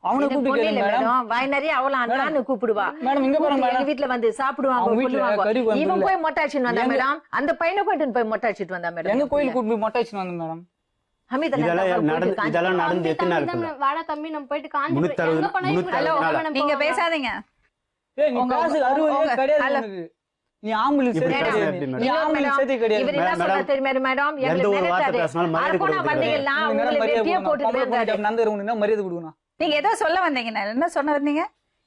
அவனை கூப்பிட்டு கேளுங்க மேடம். வாய் நிறைய அவள அண்ணான்னு கூப்பிடுவா மேடம் இங்க பாருங்க எங்க மேடம், வீட்டுல வந்து சாப்பிடுவாங்க, அவங்க வீட்டுல கொல்லுவாங்க. கறி வந்து இவன் இல்ல. போய் மொட்டை அடிச்சுட்டு வந்தா மேடம், அந்த பையனை போய் மொட்டை அடிச்சுட்டு வந்தா மேடம். எங்க கோயில் கூப்பிட்டு மொட்டை அடிச்சுட்டு வந்தேன் மேடம். ஹமீதா இதெல்லாம் நடந்து எத்தனை நாள் இருக்குல்ல? வாடா தம்பி நம்ம போயிட்டு காஞ்சி முன்னூத்தி எங்க போனா முன்னூத்தி ஹலோ நாள். மேடம் நீங்க பேசாதீங்க. ஏய் நீ உங்க- காசு 60 உங்க- கிடையாது ஹலோ. உனக்கு. நீ ஆம்புலன்ஸ் இப்படி சேர்த்து பேசுறது கிடையாது. எப்படி நீ மேடம்? ஆம்புலன்ஸ் சேர்த்து கிடையாது. இவர் என்ன மேடம், சொல்றாரு தெரியுமா மேடம், எந்த எங்களை ஒரு வார்த்தை மிரட்டாரு. பேசினாலும் மரியாதை அரக்கோணா கொடுக்க வந்தீங்கன்னா உனக்கு உங்களை மரியாதை வெட்டியே கொடுக்கணும். போட்டு பொம்பளை போயிருந்தாரு. பொண்ணு நந்தர் உனக்கு என்ன மரியாதை கொடுக்கணும். நீங்க ஏதோ சொல்ல வந்தீங்க. என்ன சொல்ல வந்தீங்க?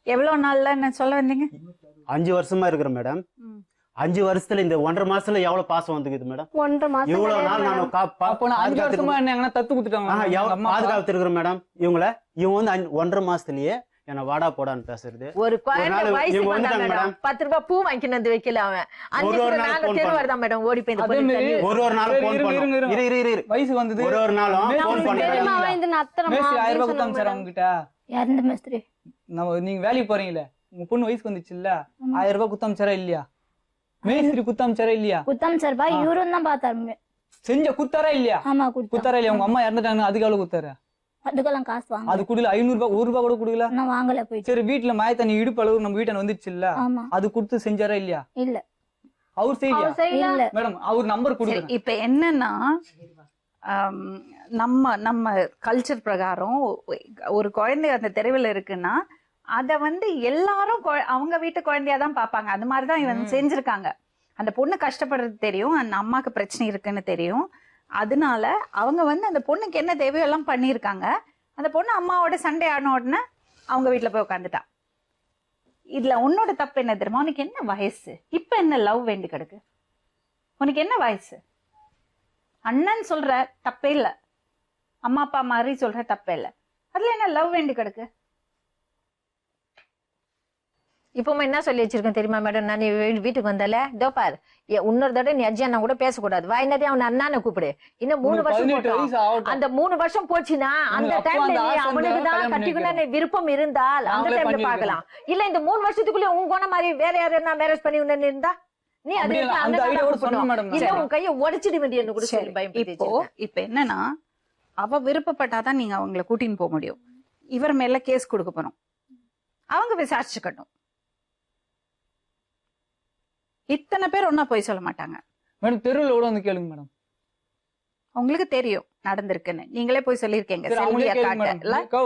எவ்வளவு நாள்ல என்ன சொல்ல வந்தீங்க? 5 வருஷமா இருக்கிற மேடம். 5 வருஷத்துல இந்த 1.5 மாசத்துல எவ்வளவு பாசம் வந்துக்குது மேடம்? 1.5 மாசம் இவ்வளவு நாள் நான் அப்போ நான் 5 வருஷமா என்ன எங்கன்னா தத்து குடுத்துட்டாங்க. பாதுகாத்து இருக்கிறேன் மேடம். இவங்க வந்து 1.5 மாசத்துலயே என்ன வாடா போடான்னு பேசுறது. ஒரு குழந்தை நாள் வயசுக்கு இவங்க வந்தா வந்துட்டாங்க மேடம், 10 ரூபாய் பூ வாங்கிட்டு வந்து வைக்கல அவன். ஒரு நாள் நாங்க phone தெருவார் தான் மேடம் ஓடி போய் இந்த அதே பொண்ணு மாதிரி தள்ளி. ஒரு நாள் சரி, போன் இருங்க, பண்ணும். இருங்க. இரு வயசு வந்தது. ஒரு நாளும் மேஸ்திரி போன் தெரியுமா? பண்ணுறேன். தெரியுமா இந்த நத்திரமா மேஸ்திரி 1000 ரூபாய் அப்படின்னு கொடுத்தாங்க சார் சொன்னாங்க அவங்க கிட்ட. யார் இந்த மேஸ்திரி? நீங்க வேலைக்கு போறீங்களே, உங்க பொண்ணு வயசுக்கு வந்துச்சு இல்ல, 1000 ரூபாய் குத்தாமிச்சாரா இல்லையா? மேஸ்திரி குத்தாமிச்சாரா இல்லையா? குத்தம் சார் பா, இவரும் தான் பார்த்தாரு. செஞ்ச குத்தாரா இல்லையா? ஆமா குத்தம். குத்தாரா இல்லையா? உங்க அம்மா இறந்துட்டாங்க, அதுக்கு எவ்வளவு குத்தாரு? அதுக்கெல்லாம் காசு வாங்க அது குடுல 500 ரூபாய், 1 ரூபாய் கூட குடுக்கல. நான் வாங்கல போயிட்டு. சரி, வீட்டுல மாய தண்ணி இடுப்பு அளவு நம்ம வீட்டான வந்துச்சு இல்ல, ஆமா அது கொடுத்து செஞ்சாரா இல்லையா? இல்ல அவர் செய்யலையா? அவன் செய்யல. இல்ல மேடம் அவர் நம்பர் சரி, கொடுக்குறேன். இப்ப என்னன்னா நம்ம கல்ச்சர் பிரகாரம் ஒரு குழந்தை அந்த தெருவில் இருக்குன்னா அத வந்து எல்லாரும் அவங்க வீட்டு குழந்தையா தான் பாப்பாங்க. அது மாதிரிதான் இவன் செஞ்சிருக்காங்க. அந்த பொண்ணு கஷ்டப்படுறது தெரியும், அந்த அம்மாக்கு பிரச்சனை இருக்குன்னு தெரியும். அதனால அவங்க வந்து அந்த பொண்ணுக்கு என்ன தேவையோ எல்லாம் பண்ணியிருக்காங்க. அந்த பொண்ணு அம்மாவோட சண்டை ஆன உடனே அவங்க வீட்டுல போய் உட்காந்துட்டா. இதுல உன்னோட தப்பு என்ன தெரியுமா? உனக்கு என்ன வயசு? இப்ப என்ன லவ் வேண்டி கிடக்கு? உனக்கு என்ன வயசு? அண்ணன் சொல்ற தப்பே இல்ல, அம்மா அப்பா மாதிரி சொல்ற தப்பே இல்ல, அதுல என்ன லவ் வேண்டி கிடக்கு? இப்பவுமே என்ன சொல்லி வச்சிருக்கேன் தெரியுமா மேடம், நான் வீட்டுக்கு வந்தால இதோ பாரு, இன்னொரு தடவை நீ அஜியா கூட பேசக்கூடாது, வாய் நிறைய அவன் அண்ணான்னு கூப்பிடு. இன்னும் 3 வருஷம் 18 போட்டோம். வயசு ஆகட்டும். அந்த 3 வருஷம் போச்சுன்னா அந்த அப்போ டைம்ல அந்த நீ ஆசை அவனுக்கு இருந்தா தான் கல்யாணம் கட்டிக்கணும்னு விருப்பம் இருந்தால் அந்த நாங்களே டைம்ல பண்ணிருக்கோம். பாக்கலாம். இல்ல இந்த 3 வருஷத்துக்குள்ள உன் போன மாதிரி வேற யாரும் நான் மேரேஜ் பண்ணி உடனே இருந்தா நீ அது அப்படி இல்ல, அந்த idea கூட சொன்னேன் madam. இல்ல உன் கையை உடைச்சிடு வேண்டியன்னு கூட சொல்லி சரி, பயன்படுத்தி இப்ப என்னன்னா அவ விருப்பப்பட்டாதான் நீங்க அவங்கள கூட்டின்னு போக முடியும். இவர் மேல கேஸ் கொடுக்க போறோம், அவங்க விசாரிச்சுக்கட்டும். இத்தனை பேர் ஒன்னா போய் சொல்ல மாட்டாங்க மேடம். தெருவில் கூட வந்து கேளுங்க மேடம். உங்களுக்கு தெரியும் நடந்திருக்குன்னு, நீங்களே போய் சொல்லிருக்கீங்க. சரி, செல்வி அவங்களே கேளுங்க அக்காட்ட மேடம். கோ.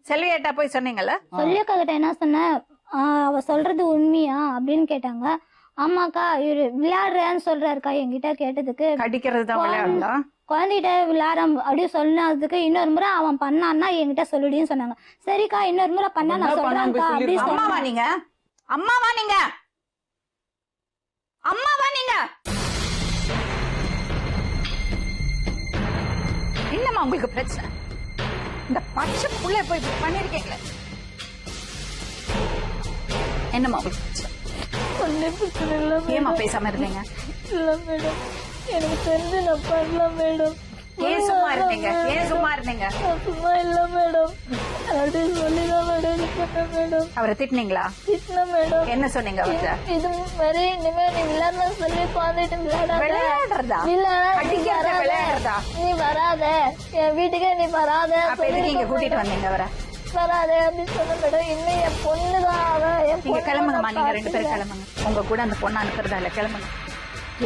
செல்வி அக்கா போய் சொன்னீங்கல்ல? சொல்லியக்கா கிட்ட என்ன சொன்னேன், அவ சொல்றது உண்மையா அப்படின்னு கேட்டாங்க. ஆமாக்கா இவரு விளையாடுறேன்னு சொல்றாருக்கா என்கிட்ட கேட்டதுக்கு. கடிக்கிறது தான் விளையாடா? குழந்தைகிட்ட விளையாட அப்படின்னு சொன்னதுக்கு இன்னொரு முறை அவன் பண்ணான்னா என்கிட்ட சொல்லுடின்னு சொன்னாங்க. சரிக்கா இன்னொரு முறை பண்ணா நான் என்ன பண்ணான்னு சொல்றேன்க்கா போய் அப்படின்னு சொல்லிருக்கான். அம்மாவா சொன்னாங்க. நீங்க? அம்மாவா நீங்க? அம்மாவா நீங்க? என்னம்மா உங்களுக்கு பிரச்சனை? இந்த பச்சை புள்ள போய் இப்படி பண்ணிருக்கீங்களே, என்னம்மா உங்களுக்கு பிரச்சனை? ஒன்றும் பிரச்சனை இல்லை ஏமா பேசாம இருந்தீங்க? இல்லை மேடம், எனக்கு தெரிஞ்சு நான் பண்ணல மேடம். ஏன் சும்மா இருந்தீங்க? ஏன் சும்மா இருந்தீங்க? நான் சும்மா இல்லை மேடம், அப்படி சொல்லிதான் மேடம் இது பண்ணேன் மேடம். அவரை திட்டினீங்களா? திட்டின மேடம். என்ன சொன்னீங்க அவர்கிட்ட? இது மாதிரி இனிமே நீ விளையாட சொல்லி குழந்தைட்டு விளையாடுறதா? அடிக்கிறத விளையாடுறதா? நீ வராத, என் வீட்டுக்கே நீ வராத, அப்ப எதுக்கு இங்க கூட்டிட்டு வந்தீங்க அவரை? வராத அப்படின்னு சொன்ன மேடம். இன்னும் என் பொண்ணுதான் அவ, என் நீங்க பொண்ணு கிளம்புங்கம்மா, நான் நீங்க 2 பேரும் பார்க்கல. கிளம்புங்க. உங்க கூட அந்த பொண்ணு அனுப்புறதா இல்ல, கிளம்புங்க.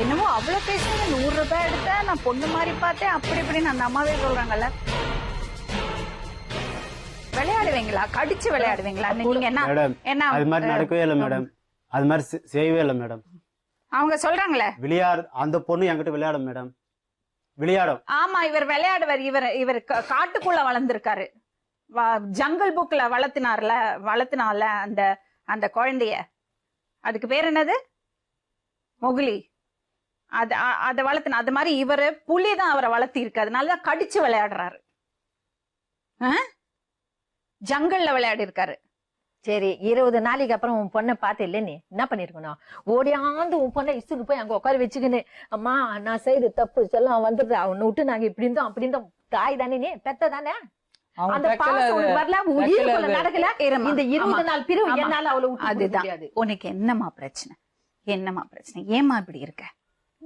என்னமோ அவ்வளவு பேசுங்க, 100 ரூபாய் எடுத்த நான் பொண்ணு மாதிரி பார்த்தேன் அப்படி இப்படின்னு அந்த அம்மாவே சொல்றாங்கல்ல. விளையாடுவீங்களா? கடிச்சு விளையாடுவீங்களா? நீங்க என்ன மேடம் என்ன அது மாதிரி நடக்கவே இல்லை மேடம். அது மாதிரி செய்யவே இல்லை மேடம். அவங்க சொல்றாங்களே அந்த பொண்ணு என்கிட்ட விளையாடும் மேடம், விளையாடும். ஆமா, இவர் விளையாடுவார். இவர் காட்டுக்குள்ள வளர்ந்துருக்காரு. ஜங்கிள் புக்ல வளர்த்தினால அந்த குழந்தைய, அதுக்கு பேர் என்னது, மொகுலி, அத வளர்த்தின. அது மாதிரி இவரு புலிதான் அவரை வளர்த்தி இருக்கு. அதனாலதான் கடிச்சு விளையாடுறாரு. ஜங்கல்ல விளையாடி இருக்காரு. சரி, 20 நாளைக்கு அப்புறம் உன் பொண்ணை பார்த்து இல்ல, நீ என்ன பண்ணிருக்கணும்? ஓடியாந்து உன் பொண்ணை இசுக்கு போய் அங்க உட்கார வச்சுக்கின்னு, அம்மா நான் செய்து தப்பு சொல்ல வந்துடுற, அவனை விட்டு நாங்க இப்படி இருந்தோம் அப்படி இருந்தோம். தாய் தானே, நீ பெத்த தானே, அந்த பாசம் உனக்கு வரல, உயிருக்குள்ள நடக்கல. இந்த 20 நாள் பிரிவு என்னால அவளை விட்டு அதுதான். முடியாது. உனக்கு என்னமா பிரச்சனை? ஏமா இப்படி இருக்க?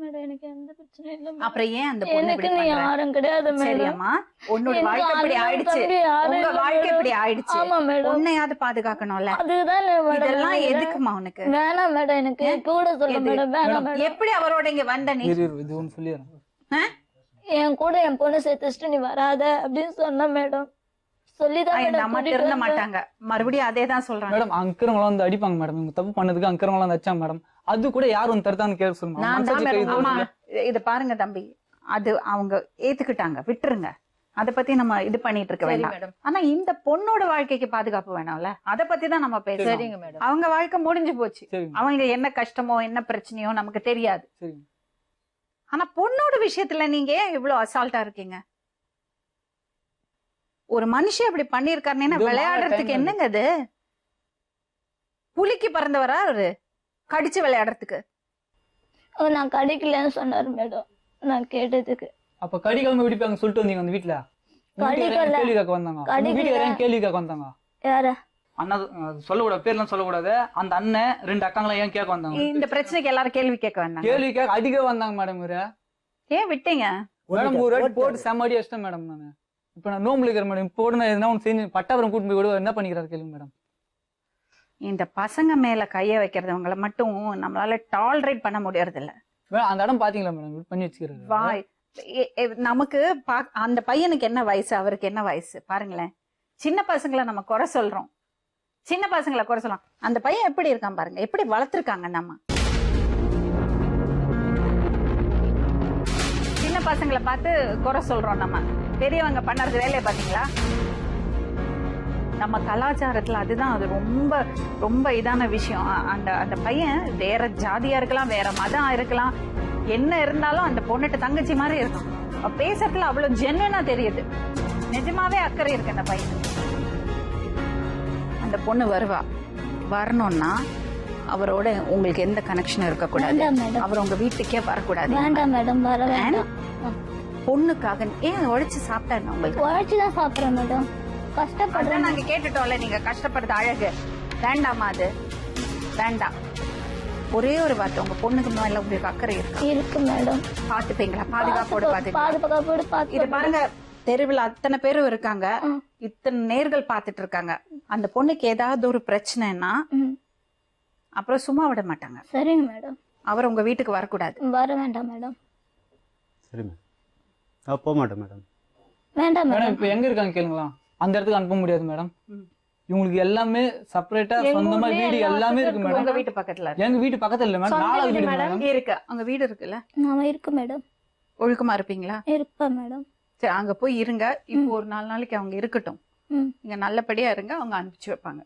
மேடம் எனக்கு எந்த பிரச்சனையும் இல்ல மேடம். அப்புறம் ஏன் அந்த பொண்ணு இப்படி எனக்குன்னு பண்ற? யாரும் கிடையாது மேடம். சரியம்மா, உன்னோட எனக்கு வாழ்க்கை இப்படி அண்ணன் ஆயிடுச்சு, தம்பி யாரும் உங்க இல்ல வாழ்க்கை மேடம். இப்படி ஆயிடுச்சு. ஆமா மேடம். உன்னையாவது பாதுகாக்கணும்ல. அதுதான் மேடம். இதெல்லாம் எதுக்குமா உனக்கு? வேணாம் மேடம், எனக்கு கூட சொல்ல எது? மேடம். வேணாம் மேடம். எப்படி அவரோட இங்க வந்த நீ? இது ஒன்று சொல்லிடுறேன். என் கூட என் பொண்ணு சேர்த்துட்டு நீ வராத அப்படின்னு சொன்ன மேடம். சொல்லிதான் இந்த மேடம் அம்மா கூட்டிட்டு திருந்த வந்தேன். மாட்டாங்க. மறுபடியும் அதே தான் சொல்றாங்க. மேடம் அங்கிரவங்களாம் வந்து அடிப்பாங்க மேடம். இவங்க தப்பு பண்ணதுக்கு அங்கிரவங்களாம் வந்து அடிச்சாங்க மேடம். அது கூட யாரும் வந்து தடுத்தான்னு கேட்க சொல்லுங்க. நான் தான் மேடம். ஆமா, இத பாருங்க தம்பி, அது அவங்க ஏத்துக்கிட்டாங்க, விட்டுருங்க. அத பத்தி நம்ம இது பண்ணிட்டு இருக்க சரி வேண்டாம். மேடம். ஆனா இந்த பொண்ணோட வாழ்க்கைக்கு பாதுகாப்பு வேணாம்ல, அத பத்தி தான் நம்ம பேசுறோம். சரிங்க மேடம். அவங்க வாழ்க்கை முடிஞ்சு போச்சு. சரிங்க அவங்க என்ன கஷ்டமோ என்ன பிரச்சனையோ நமக்கு தெரியாது. சரிங்க. ஆனா பொண்ணோட விஷயத்துல நீங்க ஏன் இவ்வளவு அசால்ட்டா இருக்கீங்க? ஒரு மனுஷன் அப்படி பண்ணிருக்காருன்னா இது விளையாடுறதுக்கு time என்னங்க அது? புலிக்கு பறந்தவரா அவரு? கடிச்சு விளையாடுறதுக்கு? அவர் நான் கடிக்கலன்னு சொன்னாரு மேடம். நான் கேட்டதுக்கு அப்ப கடிக்காம விடிப்பாங்க சொல்லிட்டு வந்தீங்க அந்த வீட்டுல? கடிக்கல. கேள்வி கேட்க வந்தாங்க. கடிக்கல. வீட்டுக்கு யாரையும் கேள்வி கேட்க வந்தாங்க. யார? அண்ணா சொல்லக்கூடாது, பேர்லாம் சொல்லக்கூடாது. அந்த அண்ணன் 2 அக்காங்களாம் ஏன் கேட்க வந்தாங்க? இந்த பிரச்சனைக்கு எல்லாரும் கேள்வி கேட்க வேண்டாம். கேள்வி கேட்க அடிக்க வந்தாங்க மேடம். இவரு ஏன் விட்டீங்க? மேடம் ஒரு வாட்டி போட்டு செம்ம அடி அடிச்சிட்டேன் மேடம். நான் இப்ப நான் நோம்புல இருக்கிறேன் மேடம். இப்போ நான் எதுனா ஒன்று செஞ்சு பட்டாபுரம் கூட்டு போய் விடுவா, என்ன பண்ணிக்கிறாரு கேளுங்க மேடம். இந்த பசங்க மேல கைய வைக்கிறவங்கள மட்டும் நம்மளால டாலரேட் பண்ண முடியறது இல்ல. அந்த இடம் பாத்தீங்களா மேடம்? பண்ணி வச்சுக்கிறாரு. வாய் நமக்கு அந்த பையனுக்கு என்ன வயசு, அவருக்கு என்ன வயசு பாருங்களேன். சின்ன பசங்களை நம்ம குறை சொல்றோம், சின்ன பசங்களை குறை சொல்றோம். அந்த பையன் எப்படி இருக்கான் பாருங்க, எப்படி வளர்த்துருக்காங்க நம்ம. சின்ன பசங்களை பார்த்து குறை சொல்றோம் நம்ம. பெரியவங்க பண்ணறது வேலையை பாத்தீங்களா? நம்ம கலாச்சாரத்துல அதுதான், அது ரொம்ப ரொம்ப இதான விஷயம். அந்த பையன் வேற ஜாதியா இருக்கலாம், வேற மதம் இருக்கலாம், என்ன இருந்தாலும் அந்த பொண்ணுட்டு தங்கச்சி மாதிரி இருக்கும். பேசுறதுல அவ்வளவு ஜென்வனா தெரியுது. நிஜமாவே அக்கறை இருக்கு அந்த பையன். அந்த பொண்ணு வரணும்னா அவரோட உங்களுக்கு எந்த கனெக்ஷனும் இருக்கக்கூடாது. வேண்டாம் மேடம். அவர் உங்க வீட்டுக்கே வரக்கூடாது. வேண்டாம் மேடம், வர வேண்டாம். பொண்ணுக்காக ஏன் உழைச்சு சாப்பிட்டா உங்களுக்கு? உழைச்சுதான் சாப்பிடுறேன் மேடம். அதான் கஷ்டப்படுறேன். நாங்க கேட்டுட்டோம்ல, நீங்க கஷ்டப்படுறது அழகு. வேண்டாமா அது? வேண்டாம். ஒரே ஒரு வார்த்தை, உங்க பொண்ணுக்கு மேல உங்களுக்கு அக்கறை இருக்கு? இருக்கு மேடம். பாத்துப்பீங்களா? பாதுகாப்போட பாத்துப்பீங்களா? பாதுகாப்போடு பார்த்து. இது பாருங்க, தெருவில் அத்தனை பேரும் இருக்காங்க, இத்தனை நேர்கள் பாத்துட்டு இருக்காங்க. அந்த பொண்ணுக்கு ஏதாவது ஒரு பிரச்சனைன்னா அப்புறம் சும்மா விட மாட்டாங்க. சரிங்க மேடம். அவர் உங்க வீட்டுக்கு வரக்கூடாது. வர வேண்டாம் மேடம். சரி மேடம், நான் போக மாட்டேன் மேடம். வேண்டாம் மேடம் மேடம். இப்ப எங்க இருக்காங்க கேளுங்களா? அந்த இடத்துக்கு அனுப்ப முடியாது மேடம். இவங்களுக்கு எல்லாமே செப்பரேட்டா சொந்தமா வீடு எல்லாமே இருக்கு உங்க மேடம். வீட்டு பக்கத்துல இருக்கு. எங்க வீட்டு பக்கத்துல இல்ல மேடம், 4வது வீடு மேடம். இருக்கு, அங்க வீடு இருக்குல்ல. நான் இருக்கு மேடம். ஒழுக்கமா இருப்பீங்களா? இருப்பேன் மேடம். சரி, அங்க போய் இருங்க. இப்போ ஒரு 4 நாளைக்கு அவங்க இருக்கட்டும். ம். நீங்க நல்லபடியா இருங்க, அவங்க அனுப்பிச்சு வைப்பாங்க.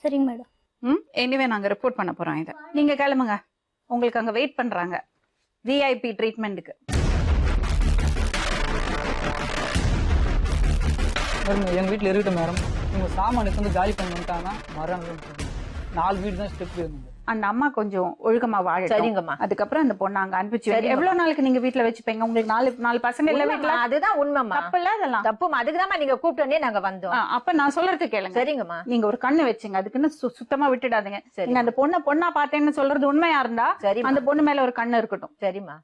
சரிங்க மேடம். எனிவே நாங்க ரிப்போர்ட் பண்ண போறோம் இதை. நீங்க கிளம்புங்க, உங்களுக்கு அங்க வெயிட் பண்றாங்க விஐபி ட்ரீட்மெண்ட்டுக்கு. எங்க வீட்டுல இருக்கட்டும் மேடம். இவங்க சாமான் வந்து காலி பண்ணி வந்துட்டாங்கன்னா மரம் 4 வீடு தான் ஸ்டெப் இருக்கு. அந்த அம்மா கொஞ்சம் ஒழுக்கமா வாழட்டும். சரிங்கம்மா. அதுக்கப்புறம் அந்த பொண்ணு அங்க அனுப்பிச்சு வைங்க. எவ்வளவு நாளைக்கு நீங்க வீட்டுல வச்சுப்பீங்க? உங்களுக்கு 4 பசங்க இல்ல வீட்டுல? அதுதான் உண்மைமா. தப்பு இல்ல அதெல்லாம். தப்புமா, அதுக்குதான் நீங்க கூப்பிட்டோன்னே நாங்க வந்தோம். அப்ப நான் சொல்றது கேளுங்க. சரிங்கம்மா. நீங்க ஒரு கண்ணு வச்சுங்க, அதுக்குன்னு சுத்தமா விட்டுடாதீங்க. சரி. நீங்க அந்த பொண்ணா பார்த்தேன்னு சொல்றது உண்மையா இருந்தா சரி, அந்த பொண்ணு மேல ஒரு கண்ணு இருக்கட்டும். சரிம்மா.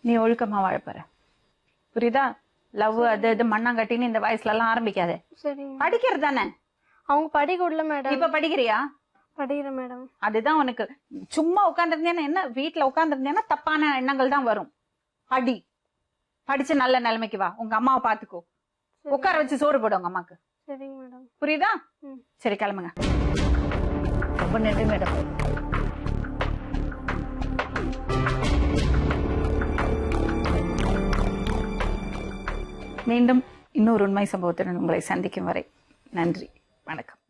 நீ ஒழுக்கமா வாழப்போற, புரியுதா? லவ் அது இது மண்ணாங்கட்டின்னு இந்த வயசுல எல்லாம் ஆரம்பிக்காதே. சரிங்க. படிக்கிறது தானே. அவங்க படிக்க விடல மேடம். இப்ப படிக்கிறியா? படிக்கிறேன் மேடம். அதுதான் உனக்கு. சும்மா உட்காந்துருந்தேன்னா என்ன, வீட்டுல உட்காந்துருந்தேன்னா தப்பான எண்ணங்கள் தான் வரும். படி, படிச்சு நல்ல நிலைமைக்கு வா, உங்க அம்மாவை பாத்துக்கோ, உட்கார வச்சு சோறு போடு உங்க அம்மாக்கு. சரிங்க மேடம். புரியுதா? சரி கிளம்புங்க. ரொம்ப நன்றி மேடம். மீண்டும் இன்னொரு உண்மை சம்பவத்துடன் உங்களை சந்திக்கும் வரை நன்றி, வணக்கம்.